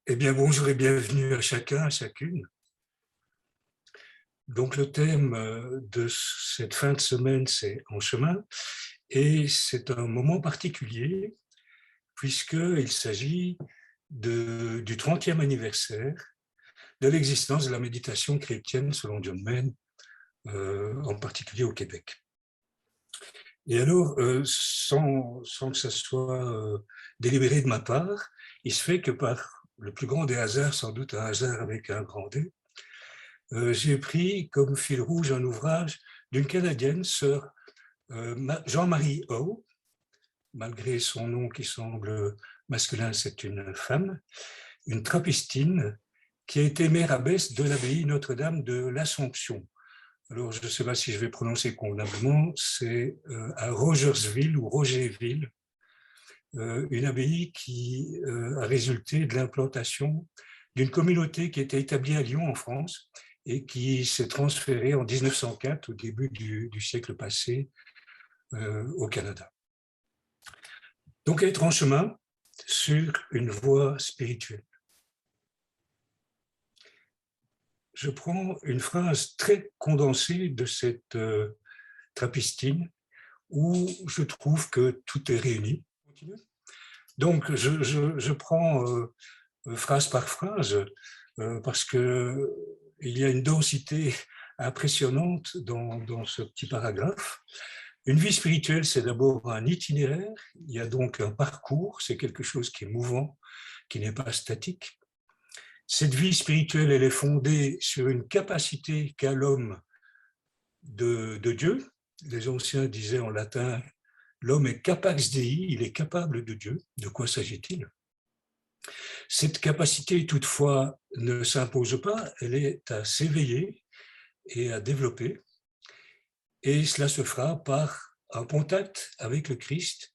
Eh bien, bonjour et bienvenue à chacun, à chacune. Donc, le thème de cette fin de semaine, c'est En chemin, et c'est un moment particulier puisqu'il s'agit du 30e anniversaire de l'existence de la méditation chrétienne selon John Main, en particulier au Québec. Et alors, sans que ça soit délibéré de ma part, il se fait que par le plus grand des hasards, sans doute un hasard avec un grand D, j'ai pris comme fil rouge un ouvrage d'une Canadienne, sœur Jean-Marie Howe, malgré son nom qui semble masculin, c'est une femme, une trappistine qui a été mère abbesse de l'abbaye Notre-Dame de l'Assomption. Alors, je ne sais pas si je vais prononcer convenablement, c'est à Rogersville ou Rogerville, une abbaye qui a résulté de l'implantation d'une communauté qui était établie à Lyon en France et qui s'est transférée en 1904, au début du siècle passé, au Canada. Donc être en chemin sur une voie spirituelle. Je prends une phrase très condensée de cette trappistine où je trouve que tout est réuni. Donc je prends phrase par phrase parce qu'il y a une densité impressionnante dans ce petit paragraphe. Une vie spirituelle, c'est d'abord un itinéraire, il y a donc un parcours, c'est quelque chose qui est mouvant, qui n'est pas statique. Cette vie spirituelle, elle est fondée sur une capacité qu'a l'homme de Dieu. Les anciens disaient en latin, l'homme est capax Dei, il est capable de Dieu. De quoi s'agit-il? Cette capacité, toutefois, ne s'impose pas, elle est à s'éveiller et à développer. Et cela se fera par un contact avec le Christ,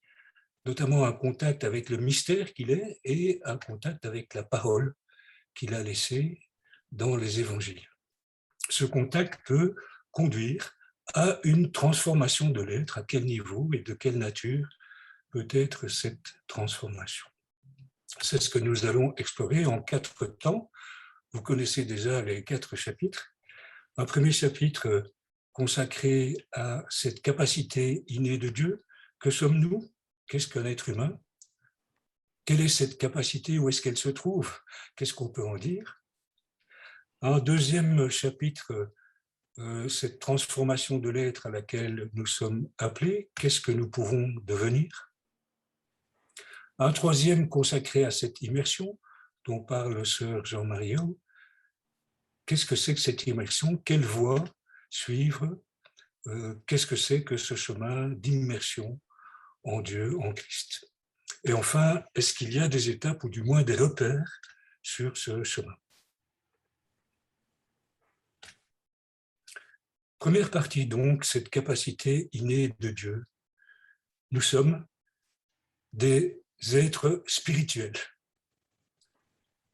notamment un contact avec le mystère qu'il est et un contact avec la parole qu'il a laissée dans les évangiles. Ce contact peut conduire à une transformation de l'être. À quel niveau et de quelle nature peut être cette transformation? C'est ce que nous allons explorer en 4 temps. Vous connaissez déjà les 4 chapitres. Un premier chapitre consacré à cette capacité innée de Dieu. Que sommes-nous? Qu'est-ce qu'un être humain? Quelle est cette capacité? Où est-ce qu'elle se trouve? Qu'est-ce qu'on peut en dire? Un deuxième chapitre, cette transformation de l'être à laquelle nous sommes appelés. Qu'est-ce que nous pouvons devenir? Un troisième consacré à cette immersion dont parle sœur Jean-Marie Howe. Qu'est-ce que c'est que cette immersion? Quelle voie suivre? Qu'est-ce que c'est que ce chemin d'immersion en Dieu, en Christ? Et enfin, est-ce qu'il y a des étapes ou du moins des repères sur ce chemin? Première partie donc, cette capacité innée de Dieu. Nous sommes des êtres spirituels.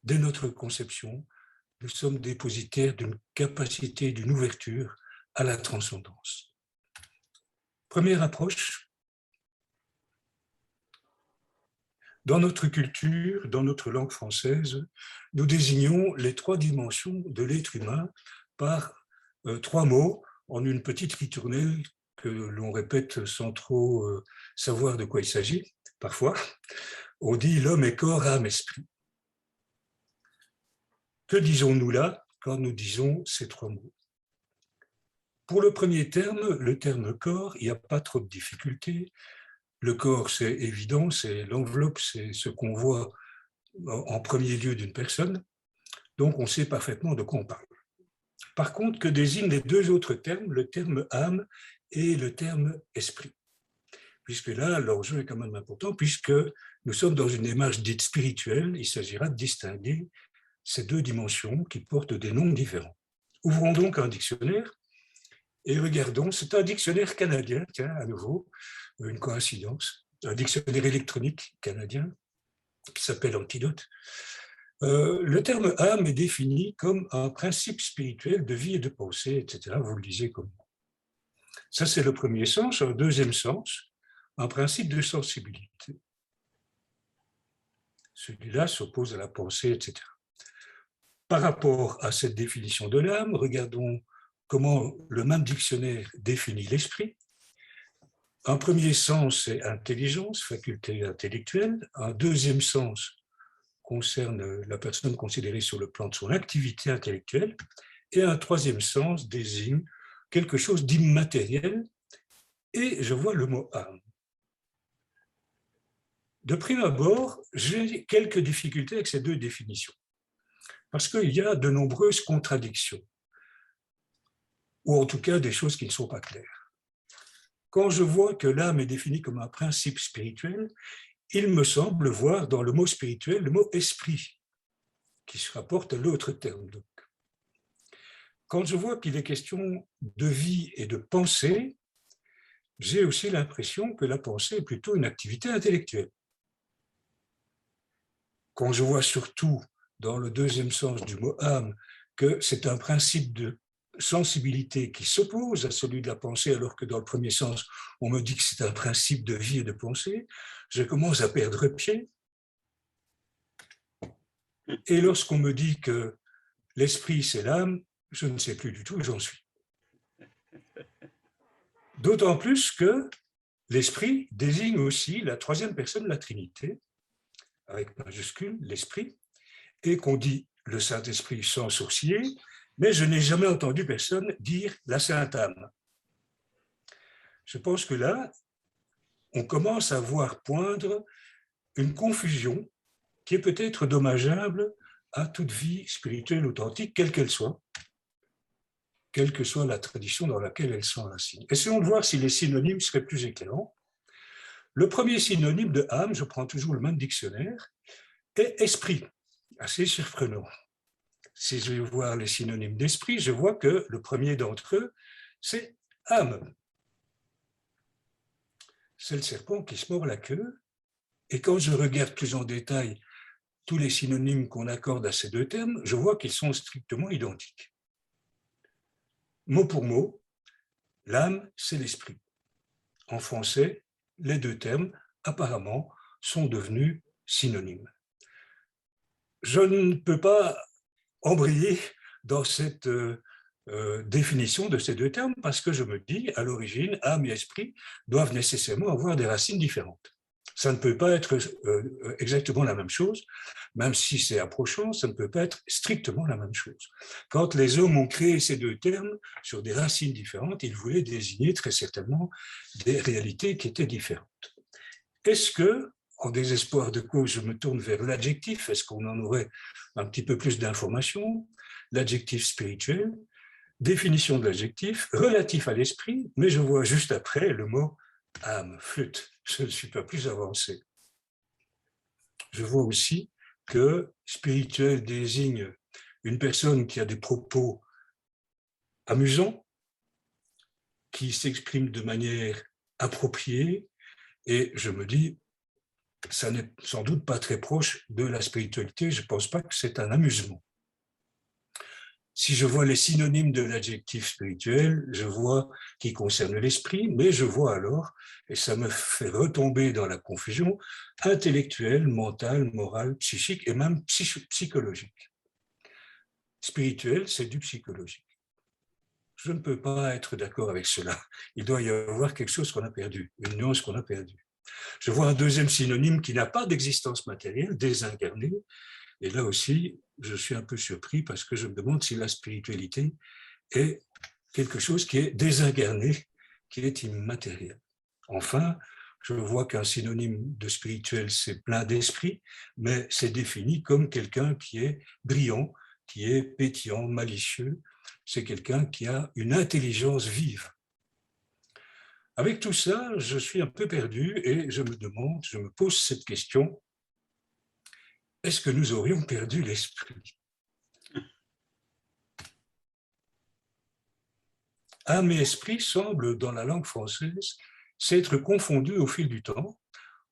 Dès notre conception, nous sommes dépositaires d'une capacité, d'une ouverture à la transcendance. Première approche, dans notre culture, dans notre langue française, nous désignons les 3 dimensions de l'être humain par 3 mots en une petite ritournelle que l'on répète sans trop savoir de quoi il s'agit, parfois. On dit l'homme est corps, âme, esprit. Que disons-nous là quand nous disons ces 3 mots? Pour le premier terme, le terme corps, il n'y a pas trop de difficultés. Le corps, c'est évident, c'est l'enveloppe, c'est ce qu'on voit en premier lieu d'une personne. Donc, on sait parfaitement de quoi on parle. Par contre, que désignent les 2 autres termes, le terme âme et le terme esprit? Puisque là, l'enjeu est quand même important, puisque nous sommes dans une démarche dite spirituelle, il s'agira de distinguer ces 2 dimensions qui portent des noms différents. Ouvrons donc un dictionnaire et regardons, c'est un dictionnaire canadien, tiens, à nouveau, une coïncidence, un dictionnaire électronique canadien qui s'appelle Antidote. Le terme âme est défini comme un principe spirituel de vie et de pensée, etc. Vous le lisez comme moi. Ça, c'est le premier sens. Un deuxième sens, un principe de sensibilité. Celui-là s'oppose à la pensée, etc. Par rapport à cette définition de l'âme, regardons comment le même dictionnaire définit l'esprit. Un premier sens, c'est intelligence, faculté intellectuelle. Un deuxième sens concerne la personne considérée sur le plan de son activité intellectuelle. Et un troisième sens désigne quelque chose d'immatériel. Et je vois le mot âme. De prime abord, j'ai quelques difficultés avec ces deux définitions, parce qu'il y a de nombreuses contradictions, ou en tout cas des choses qui ne sont pas claires. Quand je vois que l'âme est définie comme un principe spirituel, il me semble voir dans le mot spirituel le mot esprit, qui se rapporte à l'autre terme. Donc. Quand je vois qu'il est question de vie et de pensée, j'ai aussi l'impression que la pensée est plutôt une activité intellectuelle. Quand je vois surtout, dans le deuxième sens du mot âme, que c'est un principe de sensibilité qui s'oppose à celui de la pensée, alors que dans le premier sens, on me dit que c'est un principe de vie et de pensée, je commence à perdre pied. Et lorsqu'on me dit que l'esprit, c'est l'âme, je ne sais plus du tout où j'en suis. D'autant plus que l'esprit désigne aussi la troisième personne de la Trinité, avec majuscule, l'esprit, et qu'on dit le Saint-Esprit sans sourciller, mais je n'ai jamais entendu personne dire la Sainte Âme. Je pense que là, on commence à voir poindre une confusion qui est peut-être dommageable à toute vie spirituelle authentique, quelle qu'elle soit, quelle que soit la tradition dans laquelle elle s'enracine. Essayons de voir si les synonymes seraient plus éclairants. Le premier synonyme de âme, je prends toujours le même dictionnaire, est esprit, assez surprenant. Si je vais voir les synonymes d'esprit, je vois que le premier d'entre eux, c'est âme. C'est le serpent qui se mord la queue. Et quand je regarde plus en détail tous les synonymes qu'on accorde à ces deux termes, je vois qu'ils sont strictement identiques. Mot pour mot, l'âme, c'est l'esprit. En français, les deux termes, apparemment, sont devenus synonymes. Je ne peux pas embrayer dans cette définition de ces deux termes parce que je me dis, à l'origine, âme et esprit doivent nécessairement avoir des racines différentes. Ça ne peut pas être exactement la même chose, même si c'est approchant, ça ne peut pas être strictement la même chose. Quand les hommes ont créé ces deux termes sur des racines différentes, ils voulaient désigner très certainement des réalités qui étaient différentes. Est-ce que, en désespoir de cause, je me tourne vers l'adjectif, est-ce qu'on en aurait un petit peu plus d'informations? L'adjectif spirituel, définition de l'adjectif, relatif à l'esprit, mais je vois juste après le mot âme, flûte. Je ne suis pas plus avancé. Je vois aussi que spirituel désigne une personne qui a des propos amusants, qui s'exprime de manière appropriée, et je me dis, ça n'est sans doute pas très proche de la spiritualité, je ne pense pas que c'est un amusement. Si je vois les synonymes de l'adjectif spirituel, je vois qui concerne l'esprit, mais je vois alors, et ça me fait retomber dans la confusion, intellectuel, mental, moral, psychique et même psychologique. Spirituel, c'est du psychologique. Je ne peux pas être d'accord avec cela. Il doit y avoir quelque chose qu'on a perdu, une nuance qu'on a perdue. Je vois un deuxième synonyme qui n'a pas d'existence matérielle, désincarné, et là aussi, je suis un peu surpris parce que je me demande si la spiritualité est quelque chose qui est désincarné, qui est immatériel. Enfin, je vois qu'un synonyme de spirituel, c'est plein d'esprit, mais c'est défini comme quelqu'un qui est brillant, qui est pétillant, malicieux. C'est quelqu'un qui a une intelligence vive. Avec tout ça, je suis un peu perdu et je me demande, je me pose cette question, est-ce que nous aurions perdu l'esprit? Âme et esprit semblent, dans la langue française, s'être confondus au fil du temps,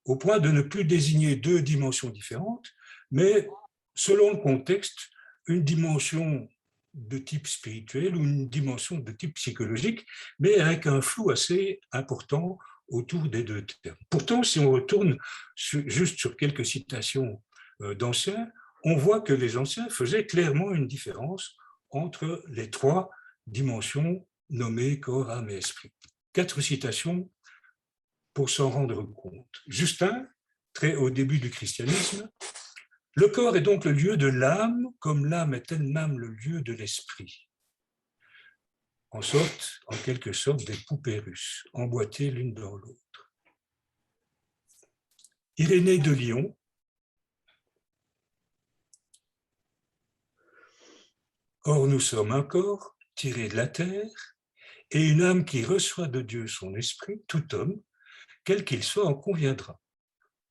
au point de ne plus désigner deux dimensions différentes, mais, selon le contexte, une dimension de type spirituel ou une dimension de type psychologique, mais avec un flou assez important autour des deux termes. Pourtant, si on retourne juste sur quelques citations d'anciens, on voit que les anciens faisaient clairement une différence entre les trois dimensions nommées corps, âme et esprit. 4 citations pour s'en rendre compte. Justin, très au début du christianisme, « Le corps est donc le lieu de l'âme, comme l'âme est elle-même le lieu de l'esprit. » En quelque sorte, des poupées russes, emboîtées l'une dans l'autre. Irénée de Lyon, « Or nous sommes un corps tiré de la terre, et une âme qui reçoit de Dieu son esprit, tout homme, quel qu'il soit, en conviendra. »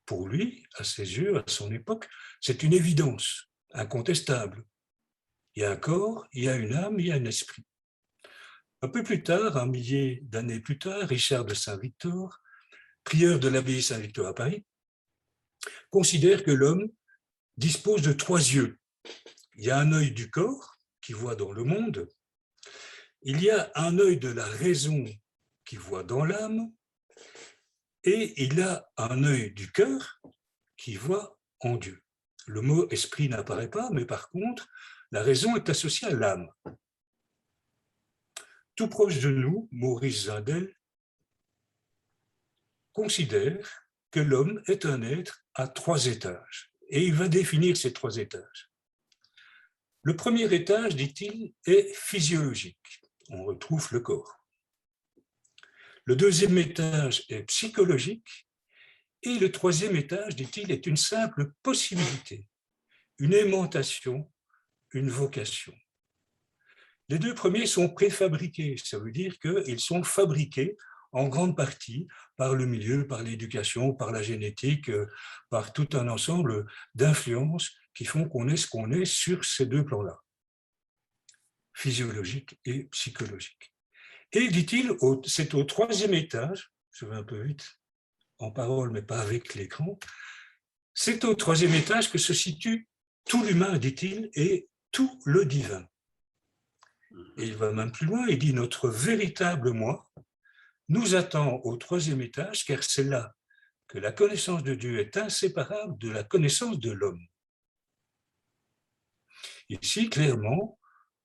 Pour lui, à ses yeux, à son époque, c'est une évidence, incontestable. Il y a un corps, il y a une âme, il y a un esprit. Un peu plus tard, un millier d'années plus tard, Richard de Saint-Victor, prieur de l'abbaye Saint-Victor à Paris, considère que l'homme dispose de 3 yeux. Il y a un œil du corps qui voit dans le monde, il y a un œil de la raison qui voit dans l'âme, et il y a un œil du cœur qui voit en Dieu. Le mot esprit n'apparaît pas, mais par contre, la raison est associée à l'âme. Tout proche de nous, Maurice Zindel considère que l'homme est un être à 3 étages, et il va définir ces 3 étages. Le premier étage, dit-il, est physiologique. On retrouve le corps. Le deuxième étage est psychologique, et le troisième étage, dit-il, est une simple possibilité, une aimantation, une vocation. Les 2 premiers sont préfabriqués, ça veut dire qu'ils sont fabriqués en grande partie par le milieu, par l'éducation, par la génétique, par tout un ensemble d'influences qui font qu'on est ce qu'on est sur ces 2 plans-là, physiologique et psychologique. Et, dit-il, c'est au 3e étage, je vais un peu vite en parole, mais pas avec l'écran, c'est au 3e étage que se situe tout l'humain, dit-il, et tout le divin. Et il va même plus loin, il dit « Notre véritable moi nous attend au 3e étage, car c'est là que la connaissance de Dieu est inséparable de la connaissance de l'homme. » Ici, clairement,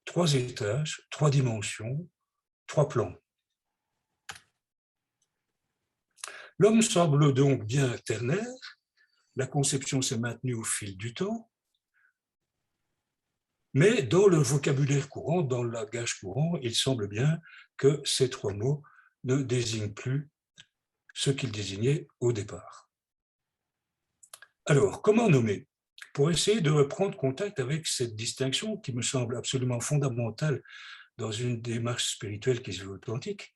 3 étages, 3 dimensions, 3 plans. L'homme semble donc bien ternaire, la conception s'est maintenue au fil du temps, mais dans le vocabulaire courant, dans le langage courant, il semble bien que ces 3 mots ne désignent plus ce qu'ils désignaient au départ. Alors, comment nommer? Pour essayer de reprendre contact avec cette distinction qui me semble absolument fondamentale dans une démarche spirituelle qui se veut authentique,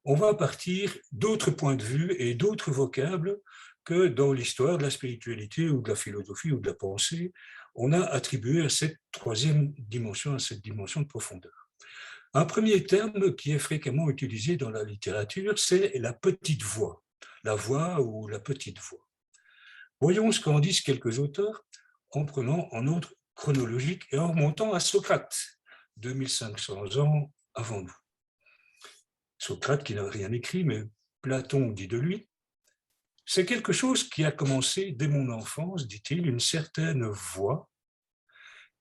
on va partir d'autres points de vue et d'autres vocables que dans l'histoire de la spiritualité ou de la philosophie ou de la pensée, on a attribué à cette 3e dimension, à cette dimension de profondeur. Un premier terme qui est fréquemment utilisé dans la littérature, c'est la petite voix, la voix ou la petite voix. Voyons ce qu'en disent quelques auteurs en prenant en ordre chronologique et en remontant à Socrate, 2500 ans avant nous. Socrate qui n'a rien écrit, mais Platon dit de lui, « C'est quelque chose qui a commencé dès mon enfance, dit-il, une certaine voix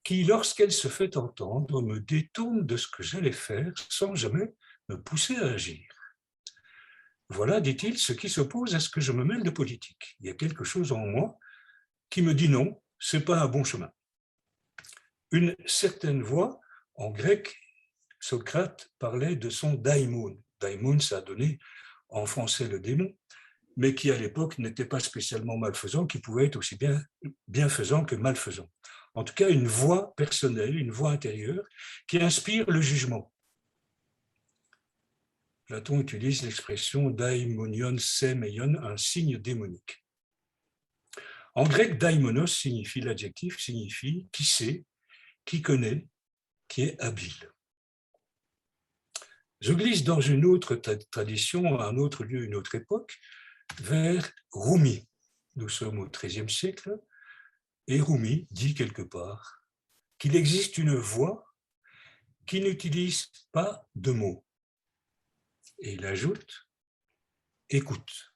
qui, lorsqu'elle se fait entendre, me détourne de ce que j'allais faire sans jamais me pousser à agir. Voilà, dit-il, ce qui s'oppose à ce que je me mêle de politique. Il y a quelque chose en moi qui me dit non, ce n'est pas un bon chemin. » Une certaine voix, en grec, Socrate parlait de son daimon. Daimon, ça a donné en français le démon, mais qui à l'époque n'était pas spécialement malfaisant, qui pouvait être aussi bien bienfaisant que malfaisant. En tout cas, une voix personnelle, une voix intérieure qui inspire le jugement. Platon utilise l'expression daimonion semeion, un signe démonique. En grec, daimonos signifie, l'adjectif signifie qui sait, qui connaît, qui est habile. Je glisse dans une autre tradition, un autre lieu, une autre époque, vers Rumi. Nous sommes au XIIIe siècle, et Rumi dit quelque part qu'il existe une voix qui n'utilise pas de mots. Et il ajoute « écoute ».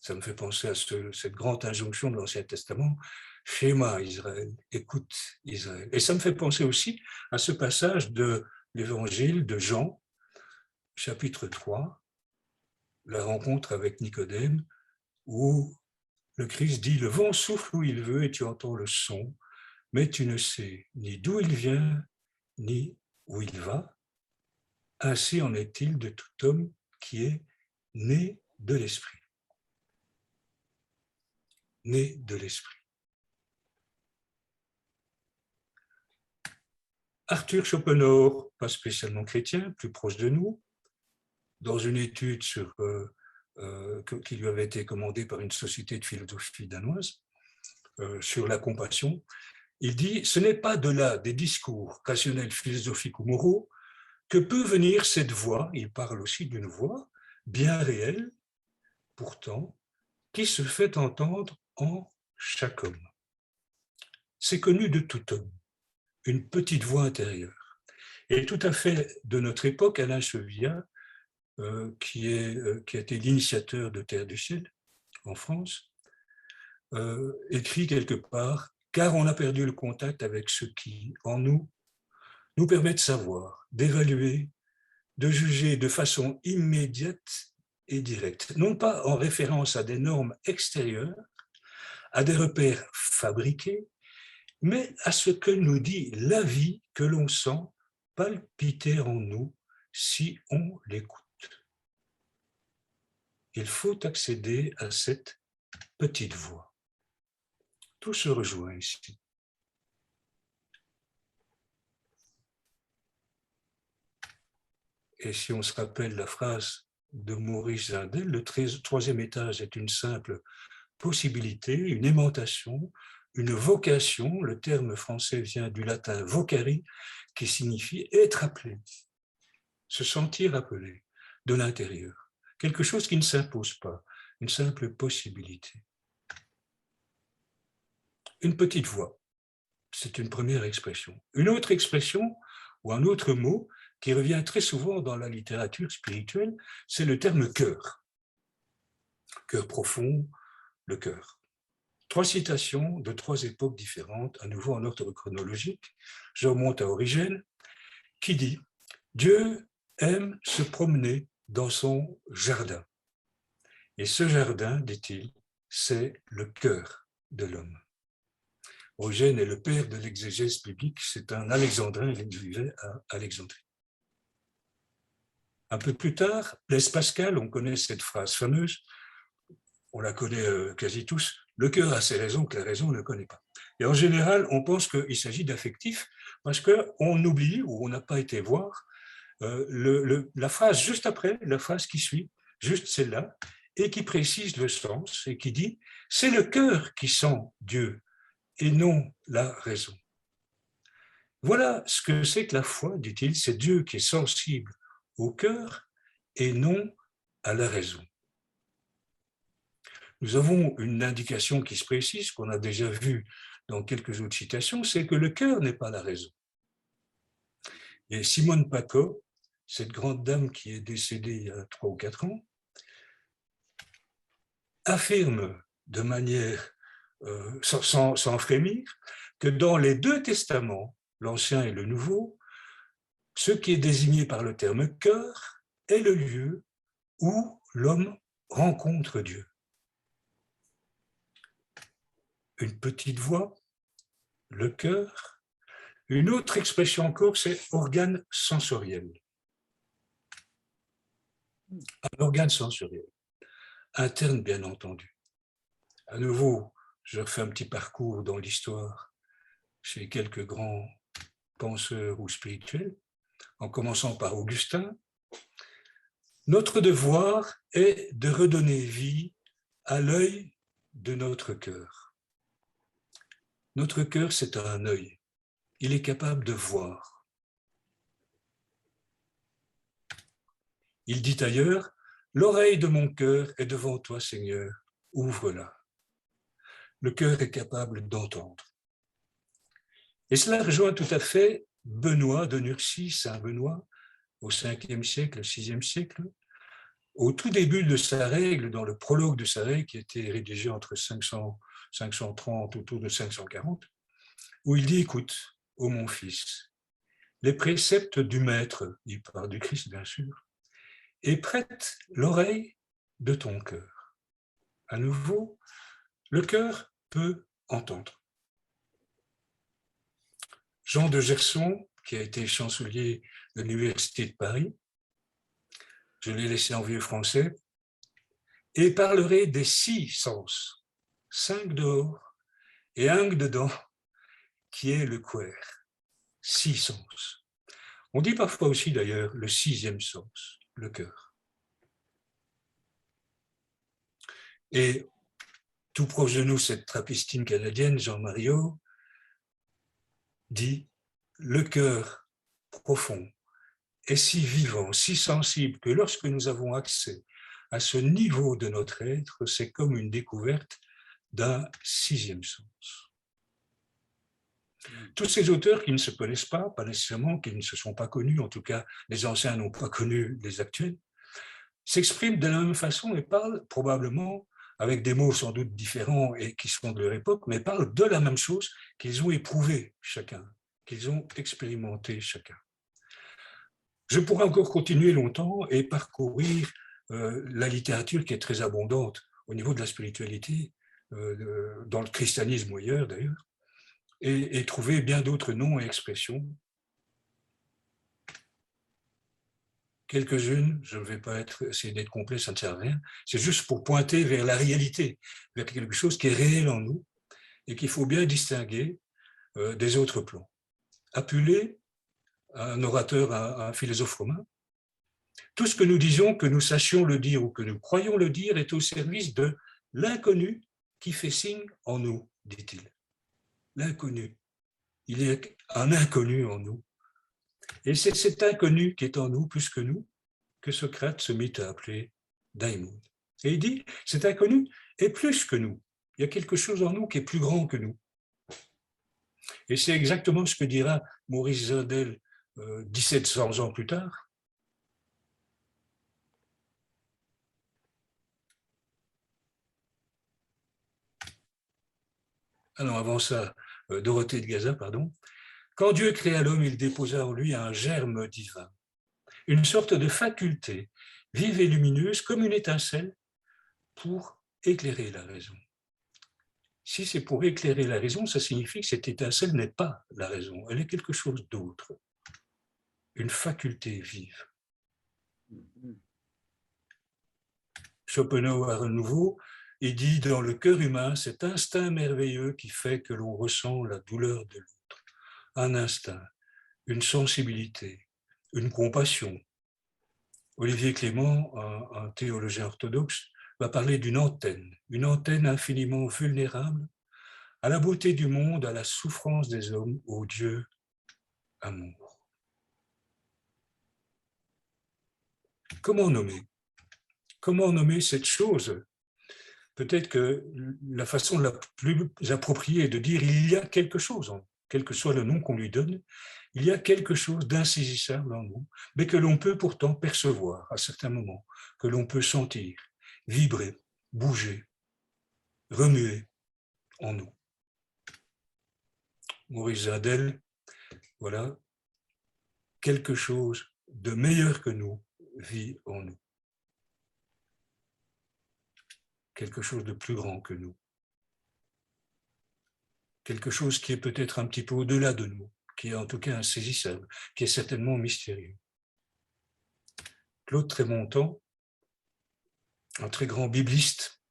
Ça me fait penser à cette grande injonction de l'Ancien Testament, Shema Israël, écoute Israël. Et ça me fait penser aussi à ce passage de l'évangile de Jean, chapitre 3, la rencontre avec Nicodème, où le Christ dit, le vent souffle où il veut et tu entends le son, mais tu ne sais ni d'où il vient, ni où il va. Ainsi en est-il de tout homme qui est né de l'esprit. Né de l'esprit. Arthur Schopenhauer, pas spécialement chrétien, plus proche de nous, dans une étude qui lui avait été commandée par une société de philosophie danoise, sur la compassion, il dit « Ce n'est pas de là des discours rationnels, philosophiques ou moraux que peut venir cette voix, il parle aussi d'une voix bien réelle, pourtant, qui se fait entendre en chaque homme. C'est connu de tout homme, une petite voix intérieure. Et tout à fait de notre époque, Alain Chevillard, qui a été l'initiateur de Terre du Ciel en France, écrit quelque part « Car on a perdu le contact avec ce qui, en nous, nous permet de savoir, d'évaluer, de juger de façon immédiate et directe, non pas en référence à des normes extérieures, à des repères fabriqués, mais à ce que nous dit la vie que l'on sent palpiter en nous si on l'écoute. Il faut accéder à cette petite voix. Tout se rejoint ici. Et si on se rappelle la phrase de Maurice Zindel, le troisième étage est une simple possibilité, une aimantation, une vocation. Le terme français vient du latin vocari, qui signifie être appelé, se sentir appelé de l'intérieur. Quelque chose qui ne s'impose pas, une simple possibilité. Une petite voix, c'est une première expression. Une autre expression, ou un autre mot, qui revient très souvent dans la littérature spirituelle, c'est le terme cœur. Cœur profond, le cœur. 3 citations de 3 époques différentes, à nouveau en ordre chronologique. Je remonte à Origène, qui dit « Dieu aime se promener dans son jardin. Et ce jardin, dit-il, c'est le cœur de l'homme. » Origène est le père de l'exégèse biblique, c'est un alexandrin, il vivait à Alexandrie. Un peu plus tard, Blaise Pascal, on connaît cette phrase fameuse, on la connaît quasi tous, le cœur a ses raisons que la raison ne connaît pas. Et en général, on pense qu'il s'agit d'affectif parce qu'on oublie ou on n'a pas été voir la phrase juste après, la phrase qui suit, juste celle-là, et qui précise le sens et qui dit « c'est le cœur qui sent Dieu et non la raison ». Voilà ce que c'est que la foi, dit-il, c'est Dieu qui est sensible au cœur et non à la raison. Nous avons une indication qui se précise, qu'on a déjà vue dans quelques autres citations, c'est que le cœur n'est pas la raison. Et Simone Paco, cette grande dame qui est décédée il y a 3 ou 4 ans, affirme de manière sans frémir que dans les 2 testaments, l'Ancien et le Nouveau, ce qui est désigné par le terme cœur est le lieu où l'homme rencontre Dieu. Une petite voix, le cœur. Une autre expression encore, c'est organe sensoriel. Un organe sensoriel, interne bien entendu. À nouveau, je refais un petit parcours dans l'histoire chez quelques grands penseurs ou spirituels, en commençant par Augustin. Notre devoir est de redonner vie à l'œil de notre cœur. Notre cœur, c'est un œil. Il est capable de voir. Il dit ailleurs, « L'oreille de mon cœur est devant toi, Seigneur, ouvre-la. » Le cœur est capable d'entendre. Et cela rejoint tout à fait Benoît de Nursie, Saint Benoît, au 5e siècle, 6e siècle, au tout début de sa règle, dans le prologue de sa règle, qui a été rédigé entre 530, autour de 540, où il dit, écoute, ô mon fils, les préceptes du maître, il parle du Christ bien sûr, et prête l'oreille de ton cœur. À nouveau, le cœur peut entendre. Jean de Gerson, qui a été chancelier de l'Université de Paris, je l'ai laissé en vieux français, et parlerait des 6 sens, 5 dehors et 1 dedans, qui est le quer, 6 sens. On dit parfois aussi d'ailleurs le 6e sens, le cœur. Et tout proche de nous, cette trapistine canadienne, Jean Mariot, dit « Le cœur profond est si vivant, si sensible que lorsque nous avons accès à ce niveau de notre être, c'est comme une découverte d'un 6e sens. » Tous ces auteurs qui ne se connaissent pas nécessairement, qui ne se sont pas connus, en tout cas les anciens n'ont pas connu les actuels, s'expriment de la même façon et parlent probablement, avec des mots sans doute différents et qui sont de leur époque, mais parlent de la même chose qu'ils ont éprouvé chacun, qu'ils ont expérimenté chacun. Je pourrais encore continuer longtemps et parcourir la littérature qui est très abondante au niveau de la spiritualité, dans le christianisme ou ailleurs d'ailleurs, et trouver bien d'autres noms et expressions. Quelques-unes, je ne vais pas essayer d'être complet, ça ne sert à rien, c'est juste pour pointer vers la réalité, vers quelque chose qui est réel en nous et qu'il faut bien distinguer des autres plans. Apulée, un orateur, un philosophe romain, tout ce que nous disons, que nous sachions le dire ou que nous croyons le dire, est au service de l'inconnu qui fait signe en nous, dit-il. L'inconnu. Il y a un inconnu en nous. Et c'est cet inconnu qui est en nous plus que nous, que Socrate se mit à appeler Daimon. Et il dit, cet inconnu est plus que nous. Il y a quelque chose en nous qui est plus grand que nous. Et c'est exactement ce que dira Maurice Zindel 1700 ans plus tard. Alors avant ça, Dorothée de Gaza, pardon. Quand Dieu créa l'homme, il déposa en lui un germe divin, une sorte de faculté vive et lumineuse comme une étincelle pour éclairer la raison. Si c'est pour éclairer la raison, ça signifie que cette étincelle n'est pas la raison, elle est quelque chose d'autre, une faculté vive. Schopenhauer à nouveau, il dit dans le cœur humain cet instinct merveilleux qui fait que l'on ressent la douleur de l'autre, un instinct, une sensibilité, une compassion. Olivier Clément, un théologien orthodoxe, va parler d'une antenne infiniment vulnérable à la beauté du monde, à la souffrance des hommes, au Dieu amour. Comment nommer? Comment nommer cette chose? Peut-être que la façon la plus appropriée est de dire il y a quelque chose, quel que soit le nom qu'on lui donne, il y a quelque chose d'insaisissable en nous, mais que l'on peut pourtant percevoir à certains moments, que l'on peut sentir, vibrer, bouger, remuer en nous. Maurice Zindel, voilà, quelque chose de meilleur que nous vit en nous. Quelque chose de plus grand que nous. Quelque chose qui est peut-être un petit peu au-delà de nous, qui est en tout cas insaisissable, qui est certainement mystérieux. Claude Trémontant, un très grand bibliste,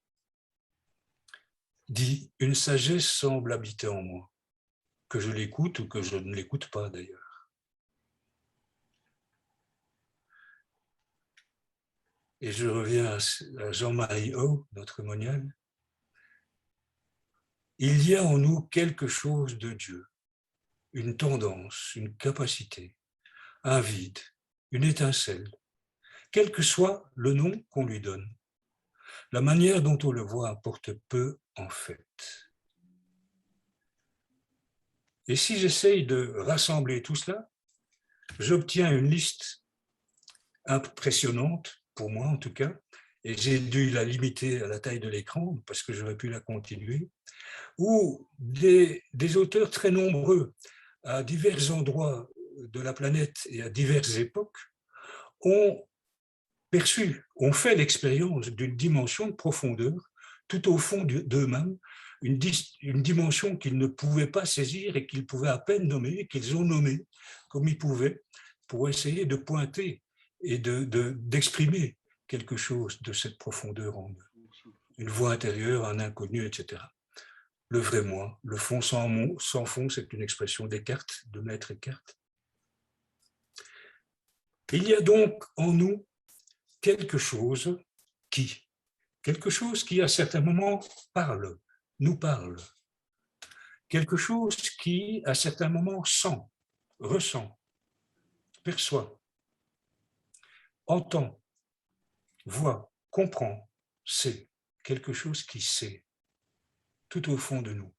dit « Une sagesse semble habiter en moi, que je l'écoute ou que je ne l'écoute pas d'ailleurs. » Et je reviens à Jean-Marie O, notre monial. Il y a en nous quelque chose de Dieu, une tendance, une capacité, un vide, une étincelle, quel que soit le nom qu'on lui donne. La manière dont on le voit importe peu en fait. Et si j'essaye de rassembler tout cela, j'obtiens une liste impressionnante pour moi en tout cas, et j'ai dû la limiter à la taille de l'écran parce que j'aurais pu la continuer, où des auteurs très nombreux à divers endroits de la planète et à diverses époques ont perçu, ont fait l'expérience d'une dimension de profondeur tout au fond d'eux-mêmes, une dimension qu'ils ne pouvaient pas saisir et qu'ils pouvaient à peine nommer, qu'ils ont nommé comme ils pouvaient, pour essayer de pointer et d'exprimer quelque chose de cette profondeur en eux. Une voix intérieure, un inconnu, etc. Le vrai moi, le fond sans fond, c'est une expression Descartes, de Maître Eckhart. Il y a donc en nous quelque chose qui à certains moments parle, nous parle, quelque chose qui à certains moments sent, ressent, perçoit, entend, voit, comprend, sait, quelque chose qui sait, tout au fond de nous.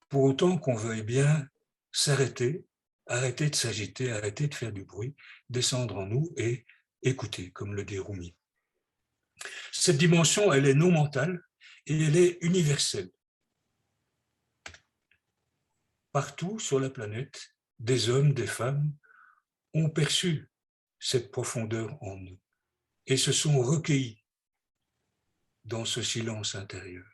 Pour autant qu'on veuille bien s'arrêter, arrêter de s'agiter, arrêter de faire du bruit, descendre en nous et écouter, comme le dit Rumi. Cette dimension, elle est non mentale et elle est universelle. Partout sur la planète, des hommes, des femmes ont perçu cette profondeur en eux et se sont recueillis dans ce silence intérieur.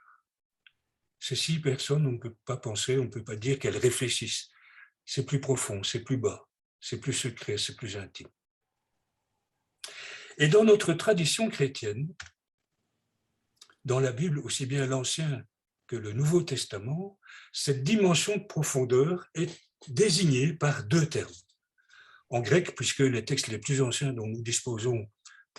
Ces 6 personnes, on ne peut pas penser, on ne peut pas dire qu'elles réfléchissent. C'est plus profond, c'est plus bas, c'est plus secret, c'est plus intime. Et dans notre tradition chrétienne, dans la Bible, aussi bien l'Ancien que le Nouveau Testament, cette dimension de profondeur est désignée par 2 termes. En grec, puisque les textes les plus anciens dont nous disposons,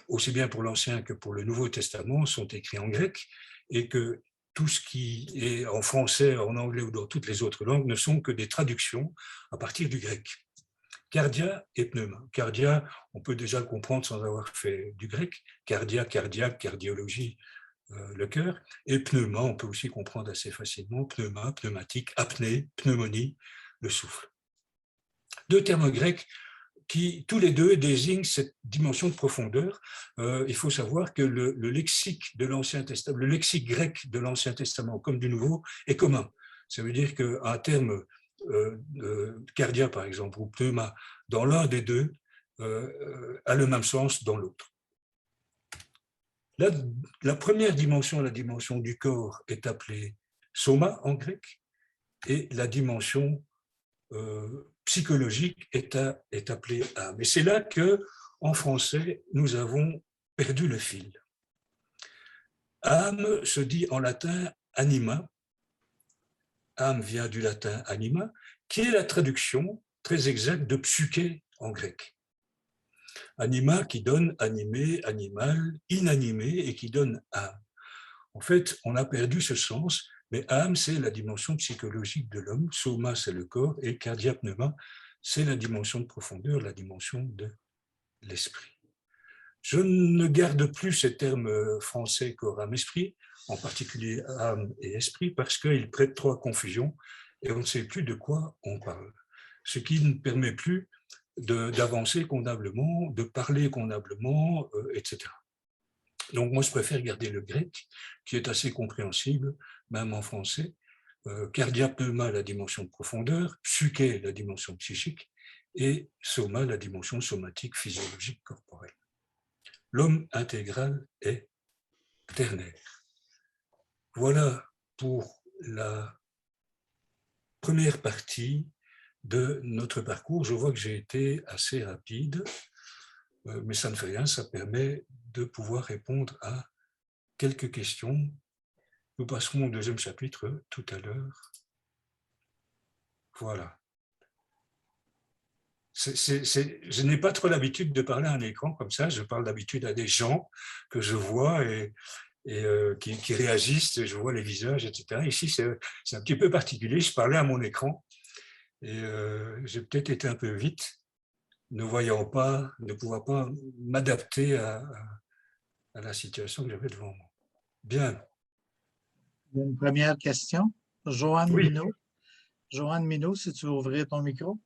aussi bien pour l'Ancien que pour le Nouveau Testament, sont écrits en grec, et que tout ce qui est en français, en anglais ou dans toutes les autres langues ne sont que des traductions à partir du grec. Cardia et pneuma. Cardia, on peut déjà le comprendre sans avoir fait du grec. Cardia, cardiaque, cardiologie, le cœur. Et pneuma, on peut aussi comprendre assez facilement. Pneuma, pneumatique, apnée, pneumonie, le souffle. 2 termes grecs qui, tous les 2, désignent cette dimension de profondeur. Il faut savoir que le lexique de l'Ancien Testament, le lexique grec de l'Ancien Testament comme du Nouveau est commun. Ça veut dire qu'un terme cardia, par exemple, ou pneuma, dans l'un des 2, a le même sens dans l'autre. La première dimension, la dimension du corps, est appelée soma en grec, et la dimension psychologique est appelée âme. Et c'est là que, en français, nous avons perdu le fil. Âme se dit en latin anima. Âme vient du latin anima, qui est la traduction très exacte de psyché en grec. Anima qui donne animé, animal, inanimé et qui donne âme. En fait, on a perdu ce sens, mais âme, c'est la dimension psychologique de l'homme, soma, c'est le corps, et cardia-pneuma, c'est la dimension de profondeur, la dimension de l'esprit. Je ne garde plus ces termes français corps, âme, esprit, en particulier âme et esprit, parce qu'ils prêtent trop à confusion et on ne sait plus de quoi on parle. Ce qui ne permet plus d'avancer convenablement, de parler convenablement, etc. Donc moi, je préfère garder le grec, qui est assez compréhensible, même en français. Cardia-pneuma, la dimension de profondeur, psyché, la dimension psychique, et soma, la dimension somatique, physiologique, corporelle. L'homme intégral est ternaire. Voilà pour la première partie de notre parcours. Je vois que j'ai été assez rapide, mais ça ne fait rien, ça permet de pouvoir répondre à quelques questions. Nous passerons au 2e chapitre tout à l'heure. Voilà. Je n'ai pas trop l'habitude de parler à un écran comme ça, je parle d'habitude à des gens que je vois et qui réagissent, je vois les visages, etc. Ici, c'est un petit peu particulier, je parlais à mon écran et j'ai peut-être été un peu vite, ne pouvant pas m'adapter à la situation que j'avais devant moi. Bien. Une première question. Joanne Oui. Minot. Joanne Minot, si tu veux ouvrir ton micro.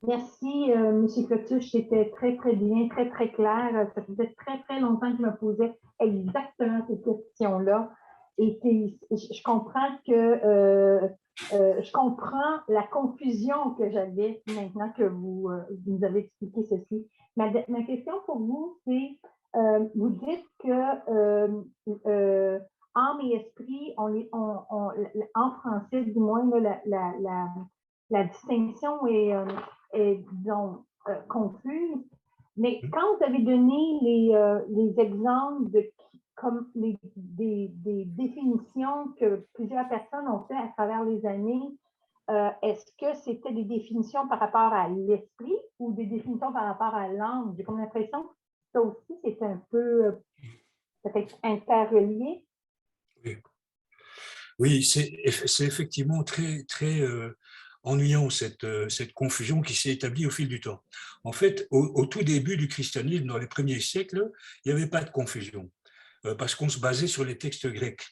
Merci, M. Cotuche, c'était très, très bien, très, très clair. Ça faisait très, très longtemps que je me posais exactement ces questions-là. Et je comprends je comprends la confusion que j'avais maintenant que vous nous avez expliqué ceci. Ma question pour vous, c'est, vous dites que âme et esprit, en français du moins, la distinction est disons, confuse. Mais quand vous avez donné les exemples comme des définitions que plusieurs personnes ont fait à travers les années, est-ce que c'était des définitions par rapport à l'esprit ou des définitions par rapport à l'âme? J'ai comme l'impression que ça aussi, c'est un peu peut-être interrelié. Oui, oui, c'est effectivement très, très ennuyant cette confusion qui s'est établie au fil du temps. En fait, au tout début du christianisme, dans les premiers siècles, il n'y avait pas de confusion, parce qu'on se basait sur les textes grecs.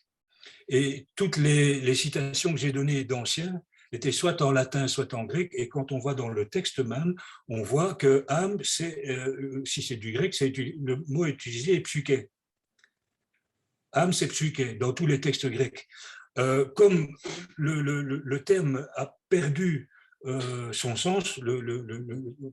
Et toutes les citations que j'ai données d'anciens étaient soit en latin, soit en grec. Et quand on voit dans le texte même, on voit que âme, si c'est du grec, le mot utilisé est psyché. Âme, c'est psyché dans tous les textes grecs. Comme le terme a perdu son sens,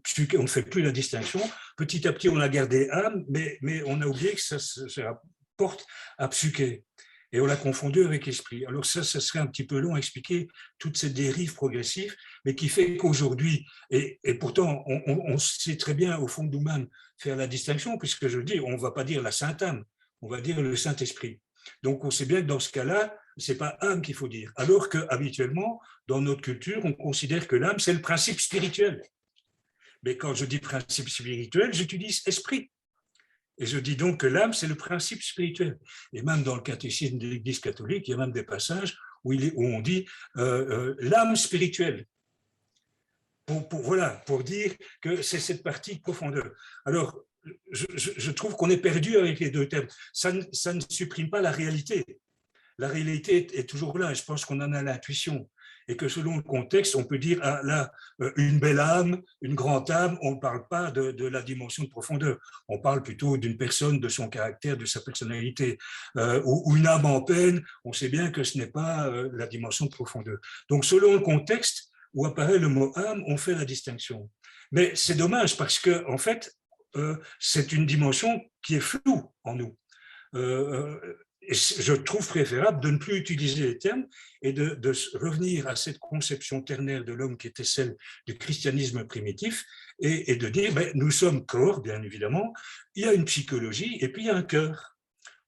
psyché, on ne fait plus la distinction. Petit à petit, on a gardé âme, mais on a oublié que ça porte à psyché. Et on l'a confondu avec esprit. Alors ça serait un petit peu long à expliquer toute cette dérive progressive, mais qui fait qu'aujourd'hui, et pourtant, on sait très bien au fond de nous-mêmes faire la distinction, puisque je dis, on ne va pas dire la Sainte Âme, on va dire le Saint-Esprit. Donc on sait bien que dans ce cas-là, ce n'est pas âme qu'il faut dire. Alors qu'habituellement, dans notre culture, on considère que l'âme, c'est le principe spirituel. Mais quand je dis principe spirituel, j'utilise esprit. Et je dis donc que l'âme, c'est le principe spirituel. Et même dans le catéchisme de l'Église catholique, il y a même des passages où on dit l'âme spirituelle. Pour dire que c'est cette partie de profondeur. Alors, je trouve qu'on est perdu avec les deux termes. Ça ne supprime pas la réalité. La réalité est toujours là, et je pense qu'on en a l'intuition. Et que selon le contexte, on peut dire, ah, là, une belle âme, une grande âme, on ne parle pas de la dimension de profondeur. On parle plutôt d'une personne, de son caractère, de sa personnalité. Ou une âme en peine, on sait bien que ce n'est pas la dimension de profondeur. Donc, selon le contexte où apparaît le mot âme, on fait la distinction. Mais c'est dommage parce que, en fait, c'est une dimension qui est floue en nous. Je trouve préférable de ne plus utiliser les termes et de revenir à cette conception ternaire de l'homme qui était celle du christianisme primitif et de dire, ben, nous sommes corps, bien évidemment, il y a une psychologie et puis il y a un cœur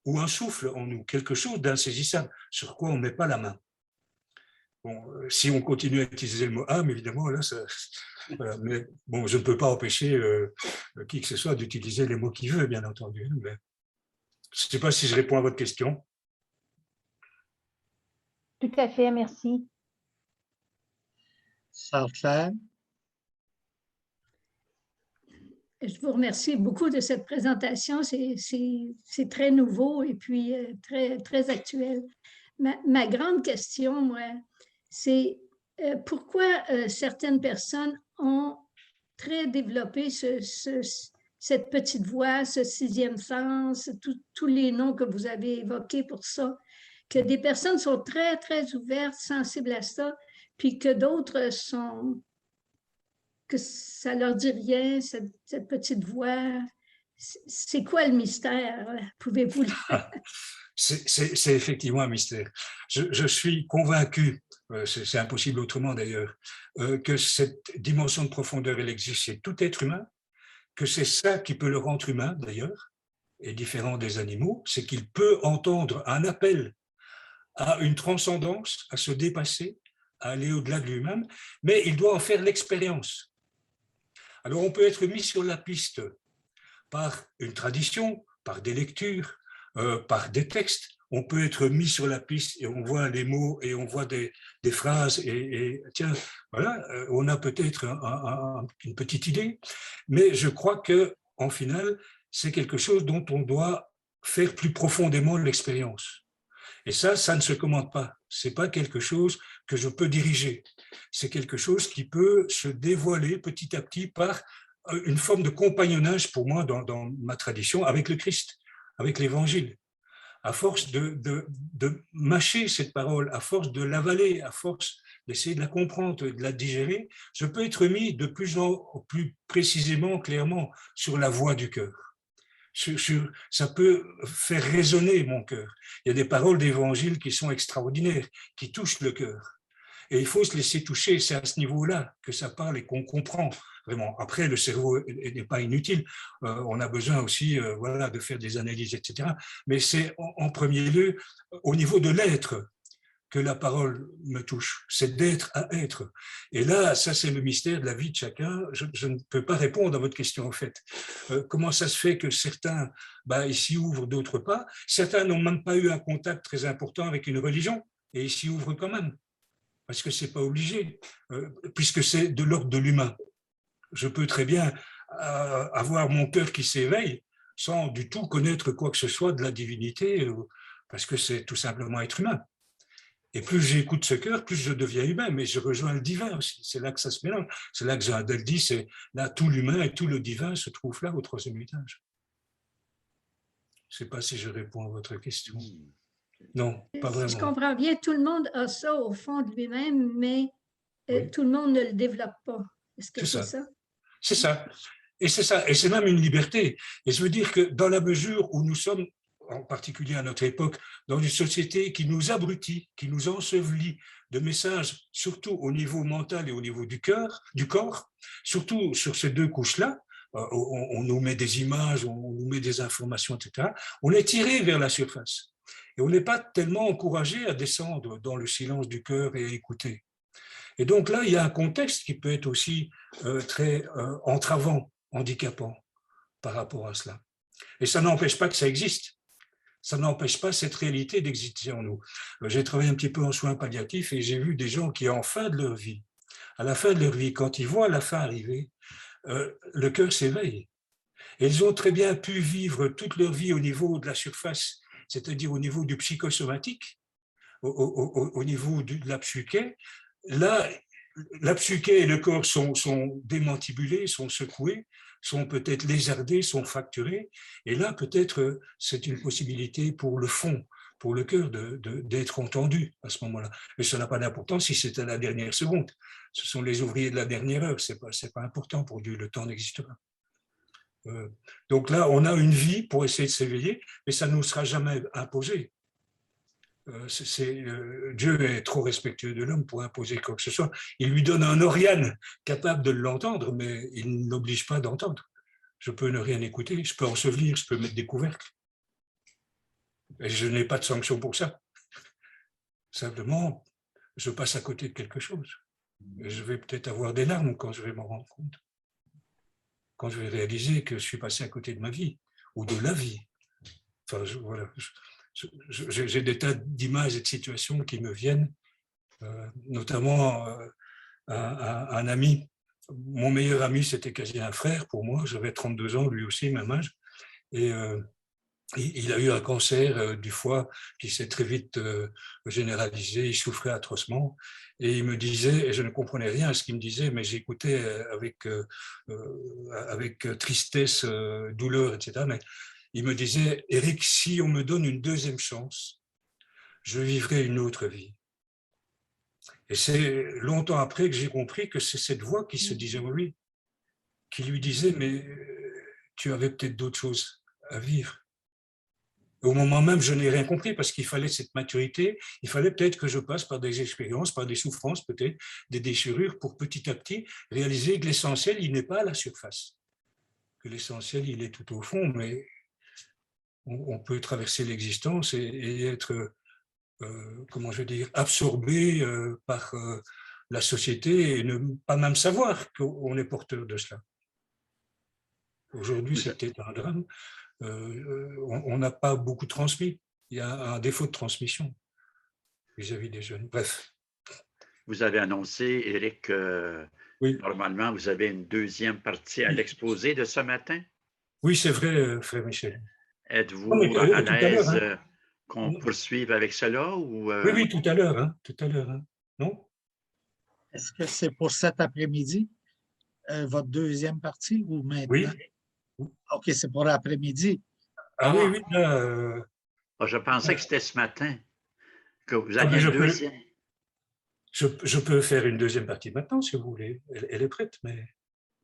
ou un souffle en nous, quelque chose d'insaisissable sur quoi on ne met pas la main. Bon, si on continue à utiliser le mot âme, évidemment, là, voilà. Mais bon, je ne peux pas empêcher qui que ce soit d'utiliser les mots qu'il veut, bien entendu. Mais je ne sais pas si je réponds à votre question. Tout à fait, merci. Sartre. Je vous remercie beaucoup de cette présentation. C'est très nouveau et puis très, très actuel. Ma grande question, moi, c'est pourquoi certaines personnes ont très développé cette petite voix, ce sixième sens, tous les noms que vous avez évoqués pour ça, que des personnes sont très, très ouvertes, sensibles à ça, puis que d'autres sont, que ça leur dit rien, cette petite voix. C'est quoi le mystère? Pouvez-vous le... C'est effectivement un mystère. Je suis convaincu, c'est impossible autrement d'ailleurs, que cette dimension de profondeur, elle existe chez tout être humain, que c'est ça qui peut le rendre humain d'ailleurs, et différent des animaux, c'est qu'il peut entendre un appel à une transcendance, à se dépasser, à aller au-delà de lui-même, mais il doit en faire l'expérience. Alors on peut être mis sur la piste par une tradition, par des lectures, par des textes. On peut être mis sur la piste et on voit les mots et on voit des phrases et tiens, voilà, on a peut-être une petite idée, mais je crois qu'en final, c'est quelque chose dont on doit faire plus profondément l'expérience. Et ça ne se commande pas. C'est pas quelque chose que je peux diriger. c'est quelque chose qui peut se dévoiler petit à petit par une forme de compagnonnage pour moi dans ma tradition avec le Christ, avec l'Évangile. À force de mâcher cette parole, à force de l'avaler, à force d'essayer de la comprendre, de la digérer, je peux être mis de plus en plus précisément, clairement, sur la voie du cœur. Ça peut faire résonner mon cœur. Il y a des paroles d'évangile qui sont extraordinaires, qui touchent le cœur. Et il faut se laisser toucher, c'est à ce niveau-là que ça parle et qu'on comprend vraiment. Après, le cerveau n'est pas inutile, on a besoin aussi voilà, de faire des analyses, etc. Mais c'est en premier lieu au niveau de l'être que la parole me touche, c'est d'être à être. Et là, ça c'est le mystère de la vie de chacun. Je ne peux pas répondre à votre question en fait. Comment ça se fait que certains ils s'y ouvrent, d'autres pas? Certains n'ont même pas eu un contact très important avec une religion et ils s'y ouvrent quand même. Parce que ce n'est pas obligé, puisque c'est de l'ordre de l'humain. Je peux très bien avoir mon cœur qui s'éveille sans du tout connaître quoi que ce soit de la divinité, parce que c'est tout simplement être humain. Et plus j'écoute ce cœur, plus je deviens humain, mais je rejoins le divin aussi. C'est là que ça se mélange. C'est là que Jean Adel dit, c'est là tout l'humain et tout le divin se trouvent là au troisième étage. Je ne sais pas si je réponds à votre question. Non, pas vraiment. Si je comprends bien, tout le monde a ça au fond de lui-même, mais Oui. tout le monde ne le développe pas. Est-ce que c'est ça? C'est ça. Et c'est ça. Et c'est même une liberté. Et je veux dire que dans la mesure où nous sommes, en particulier à notre époque, dans une société qui nous abrutit, qui nous ensevelit de messages, surtout au niveau mental et au niveau du corps, surtout sur ces deux couches-là, on nous met des images, on nous met des informations, etc. On est tiré vers la surface. Et on n'est pas tellement encouragé à descendre dans le silence du cœur et à écouter. Et donc là, il y a un contexte qui peut être aussi très entravant, handicapant par rapport à cela. Et ça n'empêche pas que ça existe. Ça n'empêche pas cette réalité d'exister en nous. J'ai travaillé un petit peu en soins palliatifs et j'ai vu des gens qui, en fin de leur vie, à la fin de leur vie, quand ils voient la fin arriver, le cœur s'éveille. Et ils ont très bien pu vivre toute leur vie au niveau de la surface, c'est-à-dire au niveau du psychosomatique, au niveau de la psyché. Là, la psyché et le corps sont démantibulés, sont secoués, sont peut-être lézardés, sont fracturés. Et là, peut-être, c'est une possibilité pour le fond, pour le cœur, d'être entendu à ce moment-là. Mais ça n'a pas d'importance si c'est à la dernière seconde. Ce sont les ouvriers de la dernière heure. C'est pas important pour Dieu. Le temps n'existe pas. Donc là, on a une vie pour essayer de s'éveiller, mais ça ne nous sera jamais imposé. Dieu est trop respectueux de l'homme pour imposer quoi que ce soit. Il lui donne un Oriane capable de l'entendre, mais il ne l'oblige pas d'entendre. Je peux ne rien écouter, je peux ensevelir, je peux mettre des couvercles. Et je n'ai pas de sanction pour ça. Simplement, je passe à côté de quelque chose. Et je vais peut-être avoir des larmes quand je vais m'en rendre compte. Quand je vais réaliser que je suis passé à côté de ma vie, ou de la vie. Enfin, voilà. J'ai des tas d'images et de situations qui me viennent, notamment un ami. Mon meilleur ami, c'était quasi un frère pour moi. J'avais 32 ans, lui aussi, même âge. Et il a eu un cancer du foie qui s'est très vite généralisé. Il souffrait atrocement. Et il me disait, et je ne comprenais rien à ce qu'il me disait, mais j'écoutais avec tristesse, douleur, etc. Mais il me disait, Éric, si on me donne une deuxième chance, je vivrai une autre vie. Et c'est longtemps après que j'ai compris que c'est cette voix qui se disait en lui, qui lui disait, mais tu avais peut-être d'autres choses à vivre. Et au moment même, je n'ai rien compris parce qu'il fallait cette maturité, il fallait peut-être que je passe par des expériences, par des souffrances, peut-être des déchirures, pour petit à petit réaliser que l'essentiel, il n'est pas à la surface, que l'essentiel, il est tout au fond, mais on peut traverser l'existence et être, comment je veux dire, absorbé par la société et ne pas même savoir qu'on est porteur de cela. Aujourd'hui, c'est peut-être un drame. On n'a pas beaucoup transmis. Il y a un défaut de transmission vis-à-vis des jeunes. Bref. Vous avez annoncé, Éric, oui. Normalement, vous avez une deuxième partie à l'exposé de ce matin? Oui, c'est vrai, frère Michel. Êtes-vous à l'aise qu'on poursuive avec cela? Ou, Oui, tout à l'heure. Hein, tout à l'heure, hein. Non? Est-ce que c'est pour cet après-midi, votre deuxième partie, ou maintenant? Oui. OK, c'est pour l'après-midi. Ah oui, oui, là, Je pensais que c'était ce matin, que vous ah, aviez mais un deuxième. je peux faire une deuxième partie maintenant, si vous voulez. Elle est prête, mais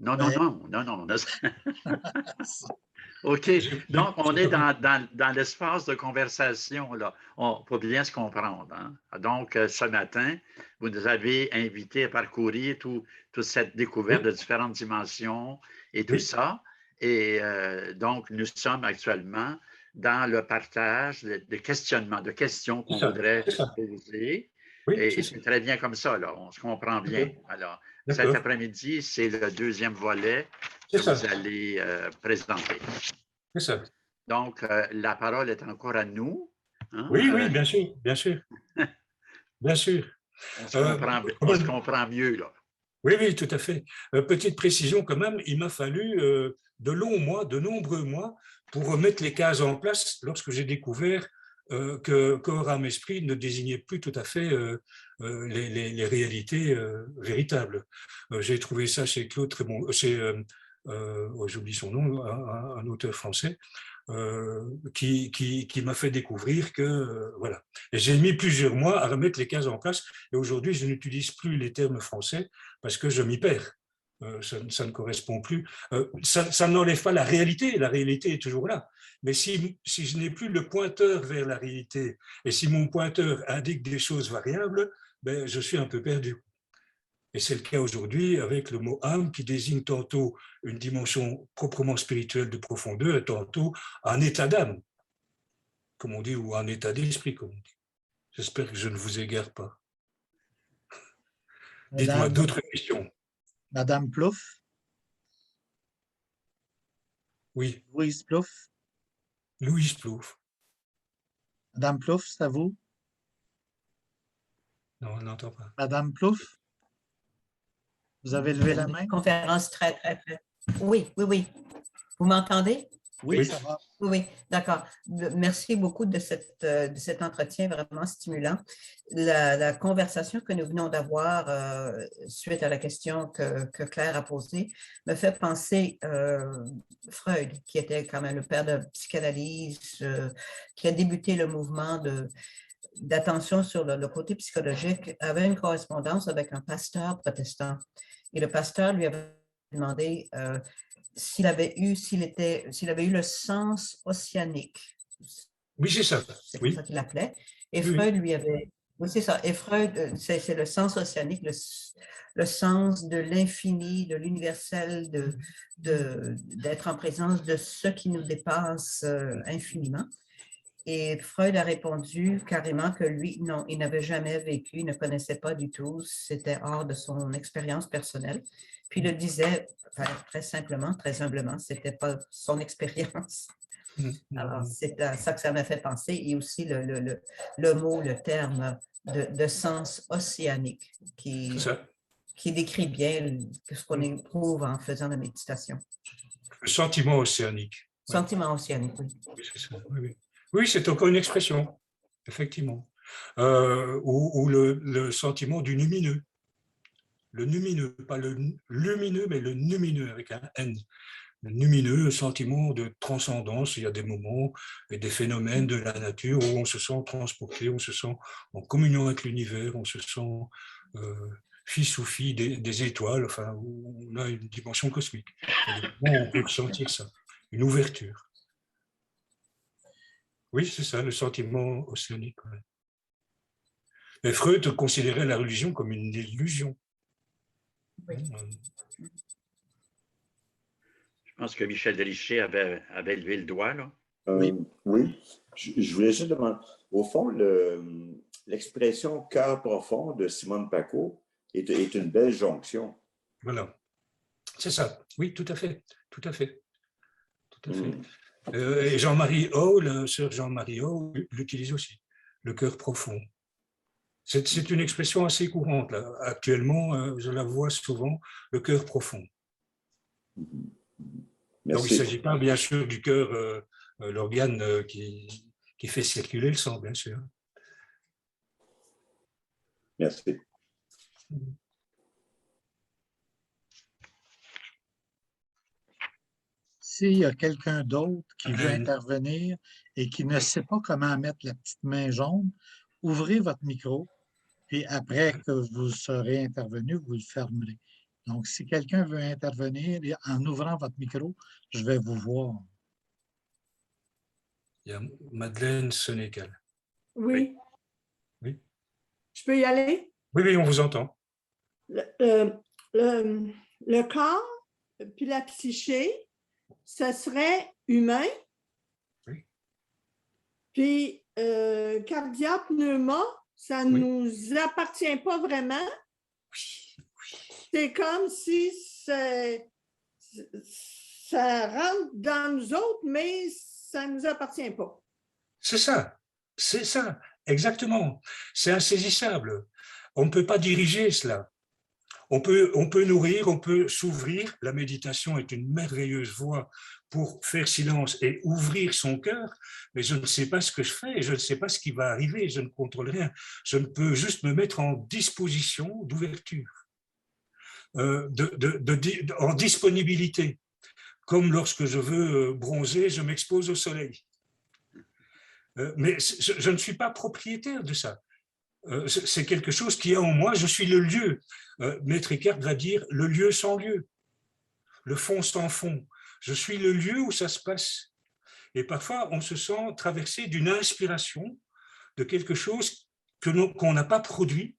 Non, non, Ben, non, non, non. OK. Donc, on est dans l'espace de conversation, là. Pour bien se comprendre. Hein? Donc, ce matin, vous nous avez invités à parcourir toute cette découverte oui, de différentes dimensions et tout oui, ça. Et donc, nous sommes actuellement dans le partage de questionnements, de questions qu'on voudrait c'est ça. poser. Oui, Et c'est ça. c'est très bien comme ça, là. On se comprend bien. D'accord, Alors, cet d'accord, après-midi, c'est le deuxième volet c'est que ça, vous allez présenter. c'est ça. Donc, la parole est encore à nous. Hein? Oui, oui, bien sûr, bien sûr, bien sûr. On Comment- se comprend mieux, là. Oui, oui, tout à fait. Petite précision quand même, il m'a fallu de longs mois, de nombreux mois, pour remettre les cases en place lorsque j'ai découvert que corps, âme, esprit ne désignait plus tout à fait les réalités véritables. J'ai trouvé ça chez Claude Trémond, chez, oh, j'oublie son nom, un auteur français, qui m'a fait découvrir que, voilà. Et j'ai mis plusieurs mois à remettre les cases en place, et aujourd'hui, je n'utilise plus les termes français parce que je m'y perds. Ça ne correspond plus. Ça n'enlève pas la réalité est toujours là. Mais si je n'ai plus le pointeur vers la réalité, et si mon pointeur indique des choses variables, ben, je suis un peu perdu. Et c'est le cas aujourd'hui avec le mot âme qui désigne tantôt une dimension proprement spirituelle de profondeur et tantôt un état d'âme, comme on dit, ou un état d'esprit, comme on dit. J'espère que je ne vous égare pas. Dites-moi d'autres questions. Madame Plouffe, Oui, Louise Plouffe. Louise Plouffe. Madame Plouffe, c'est à vous? Non, on n'entend pas. Madame Plouffe, vous avez levé la main? Conférence très. Oui, oui, oui. Vous m'entendez? Oui, Oui. ça va. Oui, d'accord. Merci beaucoup de cet entretien vraiment stimulant. La conversation que nous venons d'avoir suite à la question que Claire a posée me fait penser Freud, qui était quand même le père de psychanalyse, qui a débuté le mouvement d'attention sur le côté psychologique, avait une correspondance avec un pasteur protestant. Et le pasteur lui avait demandé s'il avait eu le sens océanique. Oui, c'est ça. C'est comme Oui. ça qu'il l'appelait. Et Oui, Freud lui avait... Oui, c'est ça. Et Freud, c'est le sens océanique, le sens de l'infini, de l'universel, d'être en présence de ce qui nous dépasse infiniment. Et Freud a répondu carrément que lui, non, il n'avait jamais vécu, il ne connaissait pas du tout, c'était hors de son expérience personnelle. Puis il le disait très simplement, très humblement, ce n'était pas son expérience. Alors, c'est à ça que ça m'a fait penser, et aussi le mot, le terme de sens océanique qui décrit bien ce qu'on éprouve en faisant la méditation. Le sentiment océanique. Sentiment océanique, oui. Oui, c'est ça. Oui, oui, c'est encore une expression, effectivement. Ou le sentiment du numineux. Le numineux, pas le lumineux, mais le numineux avec un N. Le numineux, le sentiment de transcendance. Il y a des moments et des phénomènes de la nature où on se sent transporté, on se sent en communion avec l'univers, on se sent fils ou fille des étoiles, enfin, où on a une dimension cosmique. On peut ressentir ça, une ouverture. Oui, c'est ça, le sentiment océanique. Ouais. Mais Freud considérait la religion comme une illusion. Oui. Je pense que Michel Derichet avait levé le doigt, là. Oui. Je voulais juste demander, au fond, l'expression « cœur profond » de Simone Paco est une belle jonction. Voilà. C'est ça. Oui, tout à fait. Tout à fait. Tout à fait. Et Jean-Marie Haut, le sœur Jean-Marie Haut, l'utilise aussi. Le cœur profond. C'est une expression assez courante. Là. Actuellement, je la vois souvent, le cœur profond. Donc, il ne s'agit pas, bien sûr, du cœur, l'organe qui fait circuler le sang, bien sûr. Merci. s'il y a quelqu'un d'autre qui veut Amen. intervenir et qui ne sait pas comment mettre la petite main jaune, ouvrez votre micro, puis après que vous serez intervenu, vous le fermerez. Donc, si quelqu'un veut intervenir en ouvrant votre micro, je vais vous voir. Il y a Madeleine Sénécal. Oui. Oui. Je peux y aller? Oui, oui, on vous entend. Le corps puis la psyché, ce serait humain. Oui. Puis cardia, pneuma, ça ne nous appartient pas vraiment. C'est comme si ça rentre dans nous autres, mais ça ne nous appartient pas. C'est ça, exactement. C'est insaisissable. On ne peut pas diriger cela. On peut nourrir, on peut s'ouvrir. La méditation est une merveilleuse voie pour faire silence et ouvrir son cœur, mais je ne sais pas ce que je fais, je ne sais pas ce qui va arriver, je ne contrôle rien. Je ne peux juste me mettre en disposition d'ouverture, en disponibilité. Comme lorsque je veux bronzer, je m'expose au soleil. Mais je ne suis pas propriétaire de ça. C'est quelque chose qui est en moi, je suis le lieu. Maître Eckhart va dire le lieu sans lieu, le fond sans fond. Je suis le lieu où ça se passe. Et parfois, on se sent traversé d'une inspiration de quelque chose qu'on n'a pas produit,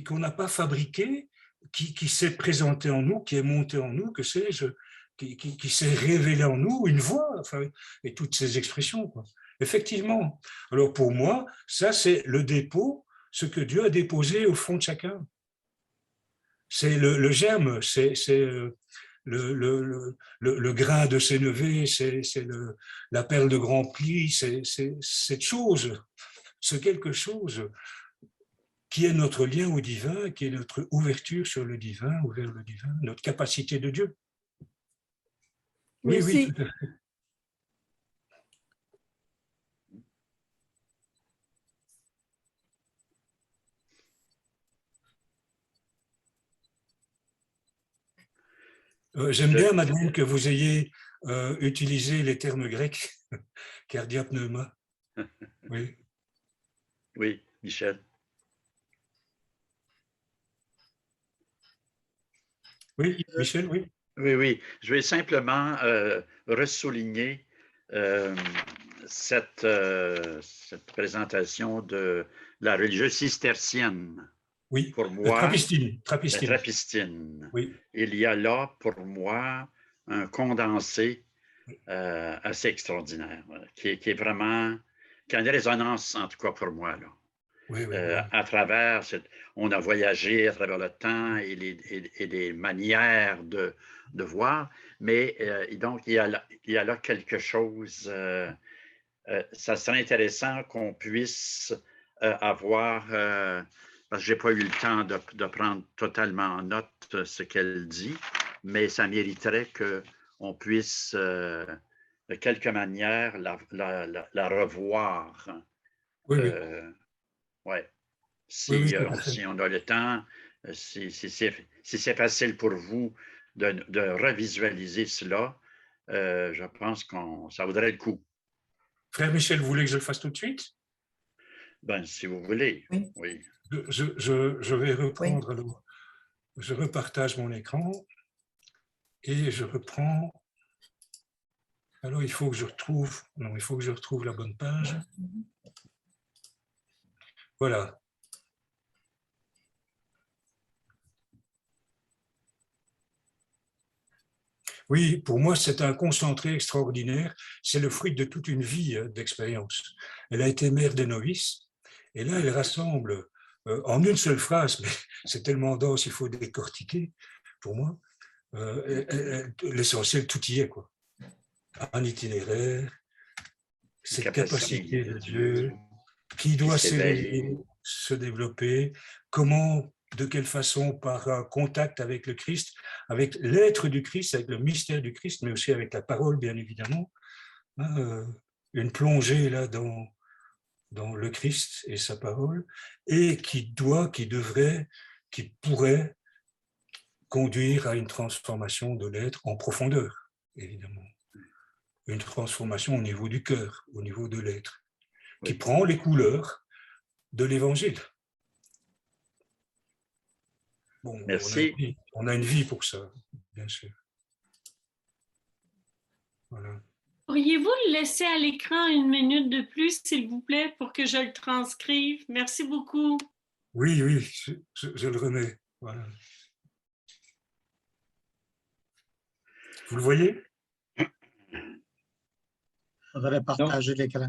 qu'on n'a pas fabriqué, qui s'est présenté en nous, qui est monté en nous, que sais-je, qui s'est révélé en nous, une voix, enfin, et toutes ces expressions, quoi. Effectivement. Alors pour moi, ça c'est le dépôt, ce que Dieu a déposé au fond de chacun. C'est le germe, c'est le grain de sénévé, c'est la perle de grand pli, c'est cette chose, c'est quelque chose qui est notre lien au divin, qui est notre ouverture sur le divin, ou vers le divin, notre capacité de Dieu. Oui, Merci. oui, tout à fait. J'aime bien, Madeleine, que vous ayez utilisé les termes grecs, cardia, pneuma. Oui. Oui, Michel. Oui, Michel, oui. Oui, oui. Je vais simplement ressouligner cette présentation de la religieuse cistercienne. Oui, pour moi, Trappistine. La Trappistine. Oui. Il y a là, pour moi, un condensé assez extraordinaire, qui est vraiment, qui a une résonance, en tout cas pour moi, là. Oui, oui, à travers, on a voyagé à travers le temps et les manières de voir, mais donc il y a là quelque chose, ça serait intéressant qu'on puisse avoir, parce que je n'ai pas eu le temps de prendre totalement en note ce qu'elle dit, mais ça mériterait qu'on puisse, de quelque manière, la revoir. Oui, oui. Ouais. Oui, Si on a le temps, si c'est facile pour vous de revisualiser cela, je pense que ça vaudrait le coup. Frère Michel, vous voulez que je le fasse tout de suite? Ben, si vous voulez, oui. Je vais reprendre, alors, je repartage mon écran et je reprends. Alors, il faut que je retrouve la bonne page. Voilà. Oui, pour moi, c'est un concentré extraordinaire. C'est le fruit de toute une vie d'expérience. Elle a été mère des novices, et là, elle rassemble en une seule phrase, mais c'est tellement dense, il faut décortiquer, pour moi. L'essentiel, tout y est, quoi. Un itinéraire, cette capacité de Dieu qui doit s'éveiller, se développer, comment, de quelle façon, par un contact avec le Christ, avec l'être du Christ, avec le mystère du Christ, mais aussi avec la parole, bien évidemment, une plongée là dans le Christ et sa parole, et qui devrait, qui pourrait conduire à une transformation de l'être en profondeur, évidemment. une transformation au niveau du cœur, au niveau de l'être, qui Oui. prend les couleurs de l'Évangile. Bon, Merci. on a une vie pour ça, bien sûr. Voilà. Pourriez-vous le laisser à l'écran 1 minute de plus, s'il vous plaît, pour que je le transcrive? Merci beaucoup. Oui, oui, je le remets. Voilà. Vous le voyez? Il faudrait partager l'écran.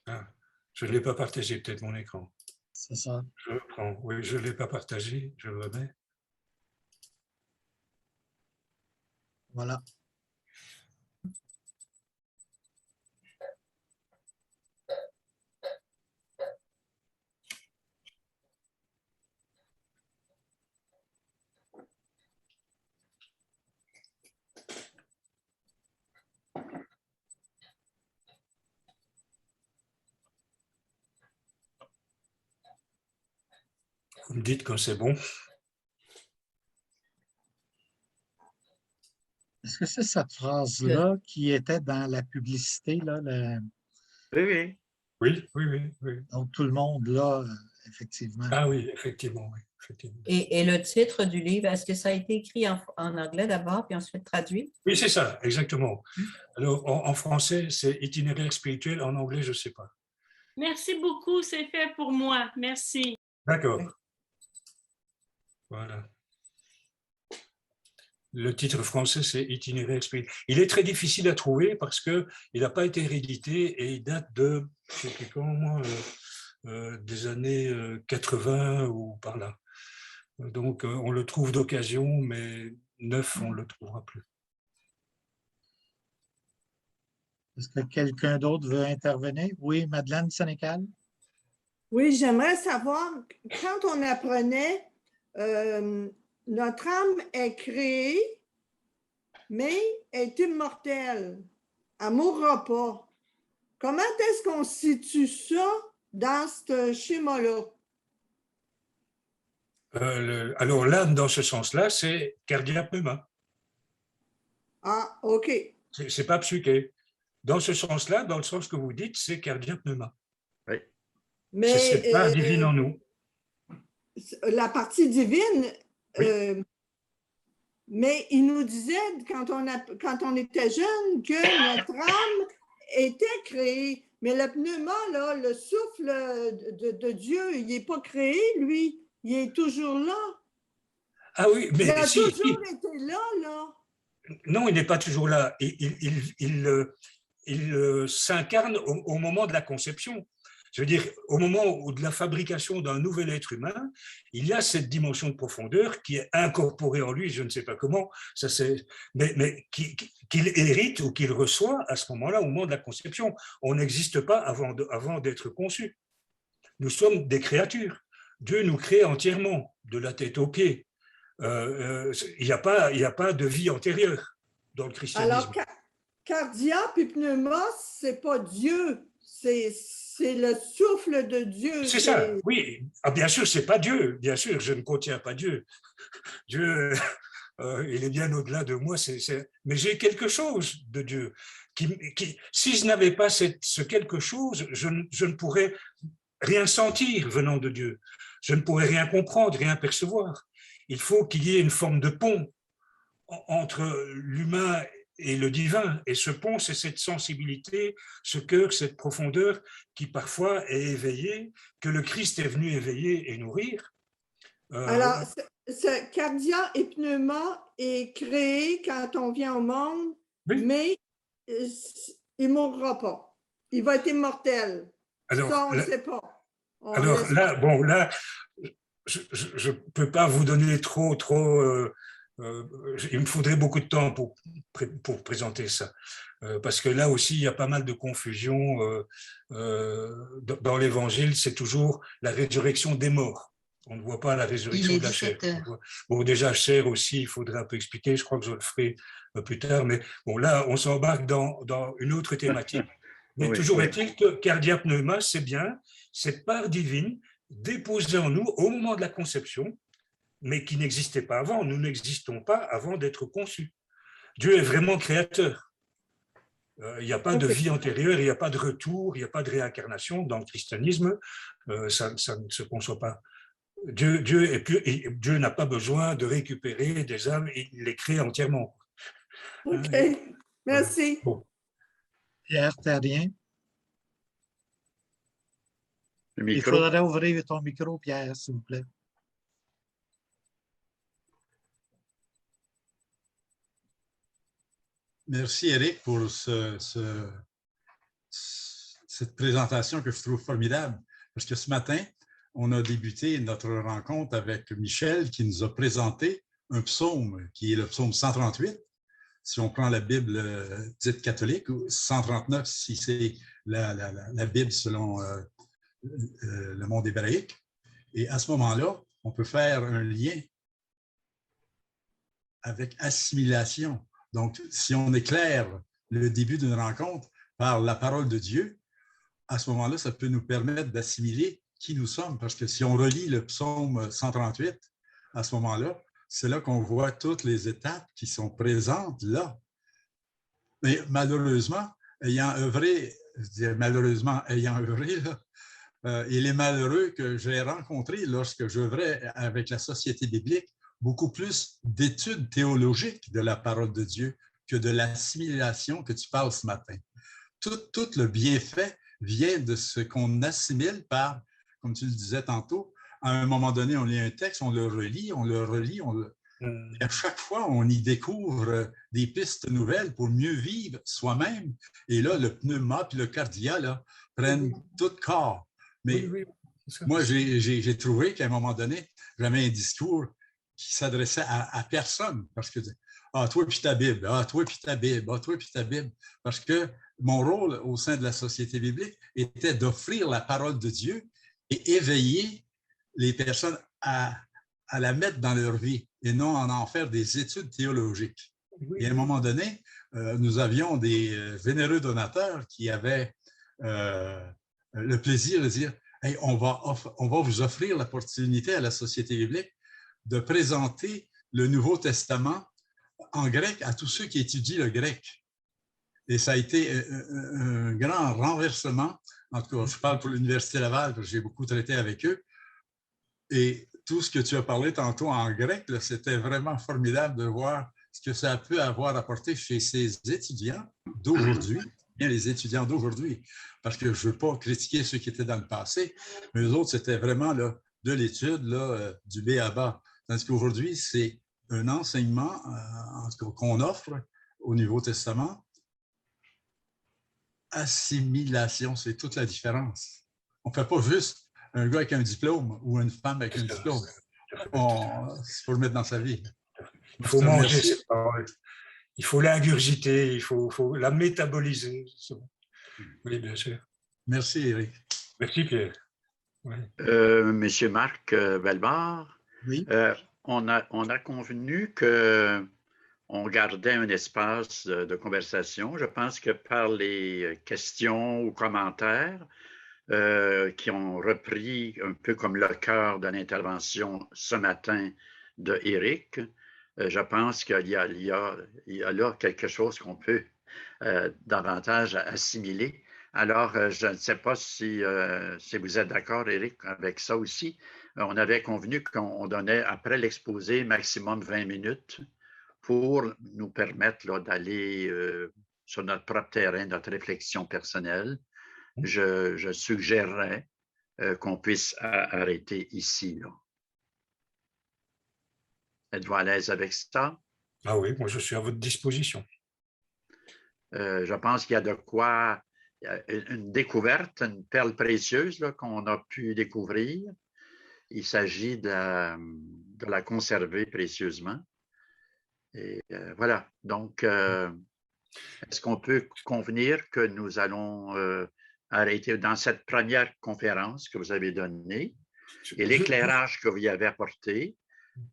Ah, je ne l'ai pas partagé, peut-être mon écran. C'est ça. Je le prends. Oui, je ne l'ai pas partagé, je le remets. Voilà. Vous me dites quand c'est bon. Est-ce que c'est cette phrase-là qui était dans la publicité, là, Oui, oui. Oui, oui, oui, oui. donc tout le monde là, effectivement. Ah oui, effectivement, oui, effectivement. Et le titre du livre, est-ce que ça a été écrit en anglais d'abord, puis ensuite traduit? Oui, c'est ça, exactement. Alors, en français, c'est itinéraire spirituel. En anglais, je ne sais pas. Merci beaucoup, c'est fait pour moi. Merci. D'accord. Voilà. Le titre français, c'est itinéraire spirituel. Il est très difficile à trouver parce qu'il n'a pas été réédité et il date de, je ne sais plus quand, moi, des années 80 ou par là. Donc, on le trouve d'occasion, mais neuf, on ne le trouvera plus. Est-ce que quelqu'un d'autre veut intervenir? Oui, Madeleine Sénécal? Oui, j'aimerais savoir, quand on apprenait, notre âme est créée, mais est immortelle. Elle ne mourra pas. Comment est-ce qu'on situe ça dans ce schéma-là? Alors, l'âme, dans ce sens-là, c'est cardia pneuma. Ah, OK. Ce n'est pas psyché. Dans ce sens-là, dans le sens que vous dites, c'est cardia pneuma. Oui. Mais c'est cette part divine en nous. la partie divine, Oui. mais il nous disait quand on était jeune que notre âme était créée. Mais le pneuma, là, le souffle de Dieu, il n'est pas créé, lui. Il est toujours là. Ah oui, mais il a si, toujours été là, là. Non, il n'est pas toujours là. Il s'incarne au moment de la conception. Je veux dire, au moment de la fabrication d'un nouvel être humain, il y a cette dimension de profondeur qui est incorporée en lui, je ne sais pas comment, mais qu'il hérite ou qu'il reçoit à ce moment-là, au moment de la conception. On n'existe pas avant d'être conçu. Nous sommes des créatures. Dieu nous crée entièrement, de la tête aux pieds. Il n'y a pas de vie antérieure dans le christianisme. Alors, cardia puis pneuma, c'est pas Dieu, c'est le souffle de Dieu. C'est ça, oui. Ah, bien sûr, c'est pas Dieu. Bien sûr, je ne contiens pas Dieu. Dieu, il est bien au-delà de moi. Mais j'ai quelque chose de Dieu. Si je n'avais pas ce quelque chose, je ne pourrais rien sentir venant de Dieu. Je ne pourrais rien comprendre, rien percevoir. Il faut qu'il y ait une forme de pont entre l'humain et le divin. Et ce pont, c'est cette sensibilité, ce cœur, cette profondeur qui parfois est éveillée, que le Christ est venu éveiller et nourrir. Alors, ce cardia et pneuma est créé quand on vient au monde, oui. Mais il ne mourra pas. Il va être immortel. Alors, ça, on ne sait pas. Là, je ne peux pas vous donner trop il me faudrait beaucoup de temps pour présenter ça. Parce que là aussi, il y a pas mal de confusion. Dans l'Évangile, c'est toujours la résurrection des morts. On ne voit pas la résurrection de la chair. Bon, déjà, chair aussi, il faudrait un peu expliquer. Je crois que je le ferai plus tard. Mais bon, là, on s'embarque dans une autre thématique. Mais toujours est-il que cardia pneuma, c'est bien cette part divine déposée en nous au moment de la conception, mais qui n'existait pas avant. Nous n'existons pas avant d'être conçus. Dieu est vraiment créateur. Il n'y a pas de vie antérieure, il n'y a pas de retour, il n'y a pas de réincarnation. Dans le christianisme, ça ne se conçoit pas. Dieu n'a pas besoin de récupérer des âmes, il les crée entièrement. OK, merci. Bon. Pierre Terrien. Le Il micro. faudrait ouvrir ton micro, Pierre, s'il vous plaît. Merci, Éric, pour cette présentation que je trouve formidable. Parce que ce matin, on a débuté notre rencontre avec Michel qui nous a présenté un psaume qui est le psaume 138. Si on prend la Bible dite catholique, ou 139 si c'est la Bible selon le monde hébraïque. Et à ce moment-là, on peut faire un lien avec assimilation. Donc, si on éclaire le début d'une rencontre par la parole de Dieu, à ce moment-là, ça peut nous permettre d'assimiler qui nous sommes. Parce que si on relit le psaume 138, à ce moment-là, c'est là qu'on voit toutes les étapes qui sont présentes là. Mais malheureusement, ayant œuvré, là, et les malheureux que j'ai rencontrés lorsque j'œuvrais avec la Société biblique, beaucoup plus d'études théologiques de la parole de Dieu que de l'assimilation que tu parles ce matin. Tout le bienfait vient de ce qu'on assimile par, comme tu le disais tantôt, à un moment donné, on lit un texte, on le relit, et à chaque fois, on y découvre des pistes nouvelles pour mieux vivre soi-même. Et là, le pneuma puis le cardia là, prennent tout corps. Mais moi, j'ai trouvé qu'à un moment donné, j'avais un discours qui s'adressait à personne. Parce que, toi puis ta Bible, toi puis ta Bible, toi puis ta Bible. Parce que mon rôle au sein de la Société biblique était d'offrir la parole de Dieu et éveiller les personnes à la mettre dans leur vie et non en faire des études théologiques. Et à un moment donné, nous avions des vénéreux donateurs qui avaient le plaisir de dire hey, on va vous offrir l'opportunité à la Société biblique de présenter le Nouveau Testament en grec à tous ceux qui étudient le grec. Et ça a été un grand renversement. En tout cas, je parle pour l'Université Laval, parce que j'ai beaucoup traité avec eux. Et tout ce que tu as parlé tantôt en grec, c'était vraiment formidable de voir ce que ça peut avoir apporté chez ces étudiants d'aujourd'hui, bien les étudiants d'aujourd'hui. Parce que je ne veux pas critiquer ceux qui étaient dans le passé, mais eux autres, c'était vraiment là, de l'étude du B à bas. Tandis qu'aujourd'hui, c'est un enseignement qu'on offre au Nouveau Testament. Assimilation, c'est toute la différence. On ne fait pas juste un gars avec un diplôme ou une femme avec un diplôme. Il faut le mettre dans sa vie. Il faut manger cette parole. Il faut l'ingurgiter, il faut la métaboliser. Oui, bien sûr. Merci, Éric. Merci, Pierre. Oui. Monsieur Marc Bellemare, oui. On a convenu qu'on gardait un espace de conversation. Je pense que par les questions ou commentaires qui ont repris un peu comme le cœur de l'intervention ce matin de Éric, je pense qu'il y a là quelque chose qu'on peut davantage assimiler. Alors, je ne sais pas si vous êtes d'accord, Éric, avec ça aussi. On avait convenu qu'on donnait, après l'exposé, maximum 20 minutes pour nous permettre d'aller sur notre propre terrain, notre réflexion personnelle. Je suggérerais qu'on puisse arrêter ici. Là. Êtes-vous à l'aise avec ça? Ah oui, moi je suis à votre disposition. Je pense qu'il y a de quoi, une découverte, une perle précieuse qu'on a pu découvrir. Il s'agit de la conserver précieusement. Et voilà. Donc, est-ce qu'on peut convenir que nous allons arrêter dans cette première conférence que vous avez donnée et l'éclairage que vous y avez apporté?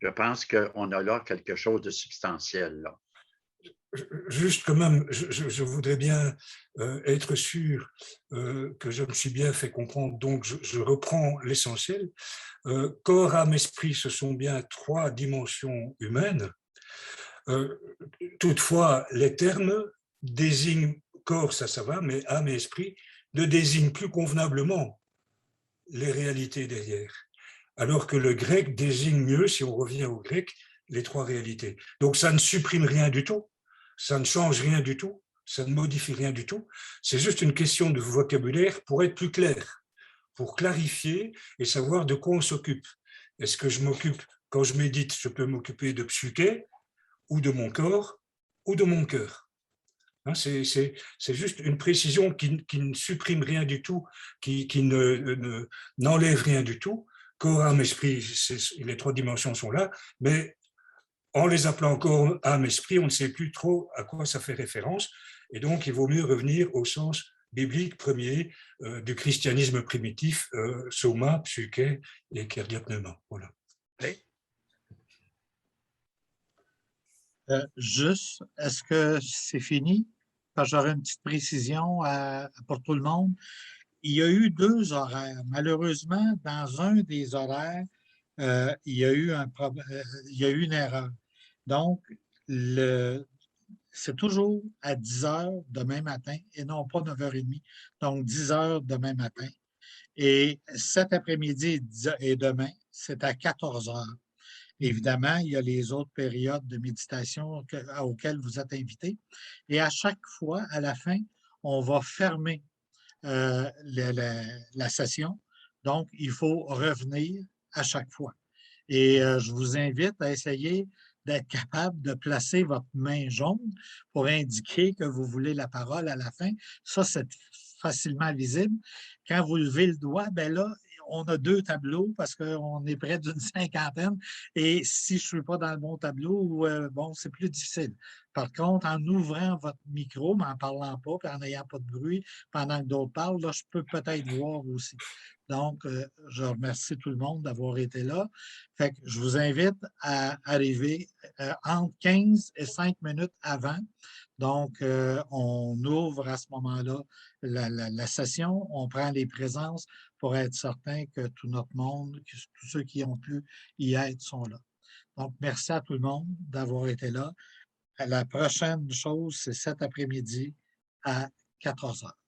Je pense qu'on a là quelque chose de substantiel. Là. juste quand même, je voudrais bien être sûr que je me suis bien fait comprendre, donc je reprends l'essentiel. Corps, âme, esprit, ce sont bien 3 dimensions humaines. Toutefois, les termes désignent corps, ça va, mais âme et esprit ne désignent plus convenablement les réalités derrière. Alors que le grec désigne mieux, si on revient au grec, les 3 réalités. Donc ça ne supprime rien du tout, ça ne change rien du tout, ça ne modifie rien du tout. C'est juste une question de vocabulaire pour être plus clair, pour clarifier et savoir de quoi on s'occupe. Est-ce que je m'occupe, quand je médite, je peux m'occuper de psyché, ou de mon corps, ou de mon cœur. C'est juste une précision qui ne supprime rien du tout, qui n'enlève rien du tout. Corps, âme, esprit, les 3 dimensions sont là, mais en les appelant corps, âme, esprit, on ne sait plus trop à quoi ça fait référence, et donc il vaut mieux revenir au sens biblique premier du christianisme primitif, soma, psyché et kardiapneuma. Voilà. Juste, est-ce que c'est fini? Parce que j'aurais une petite précision pour tout le monde. Il y a eu 2 horaires. Malheureusement, dans un des horaires, il y a eu une erreur. Donc, c'est toujours à 10 heures demain matin et non pas 9h30. Donc, 10 heures demain matin. Et cet après-midi et demain, c'est à 14 heures. Évidemment, il y a les autres périodes de méditation auxquelles vous êtes invités. Et à chaque fois, à la fin, on va fermer la session. Donc, il faut revenir à chaque fois. Et je vous invite à essayer d'être capable de placer votre main jaune pour indiquer que vous voulez la parole à la fin. Ça, c'est facilement visible. Quand vous levez le doigt, bien là, on a 2 tableaux parce qu'on est près d'une 50aine. Et si je ne suis pas dans le bon tableau, bon, c'est plus difficile. Par contre, en ouvrant votre micro, mais en ne parlant pas, puis en n'ayant pas de bruit pendant que d'autres parlent, là, je peux peut-être voir aussi. Donc, je remercie tout le monde d'avoir été là. Fait que je vous invite à arriver entre 15 et 5 minutes avant. Donc, on ouvre à ce moment-là la session, on prend les présences pour être certain que tout notre monde, que tous ceux qui ont pu y être sont là. Donc, merci à tout le monde d'avoir été là. La prochaine chose, c'est cet après-midi à 14 heures.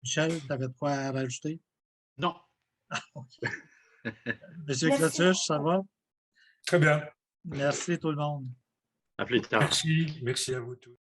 Michel, tu avais de quoi à rajouter? Non. OK. Monsieur Clotuche, ça va? Très bien. Merci tout le monde. À plus tard. Merci à vous tous.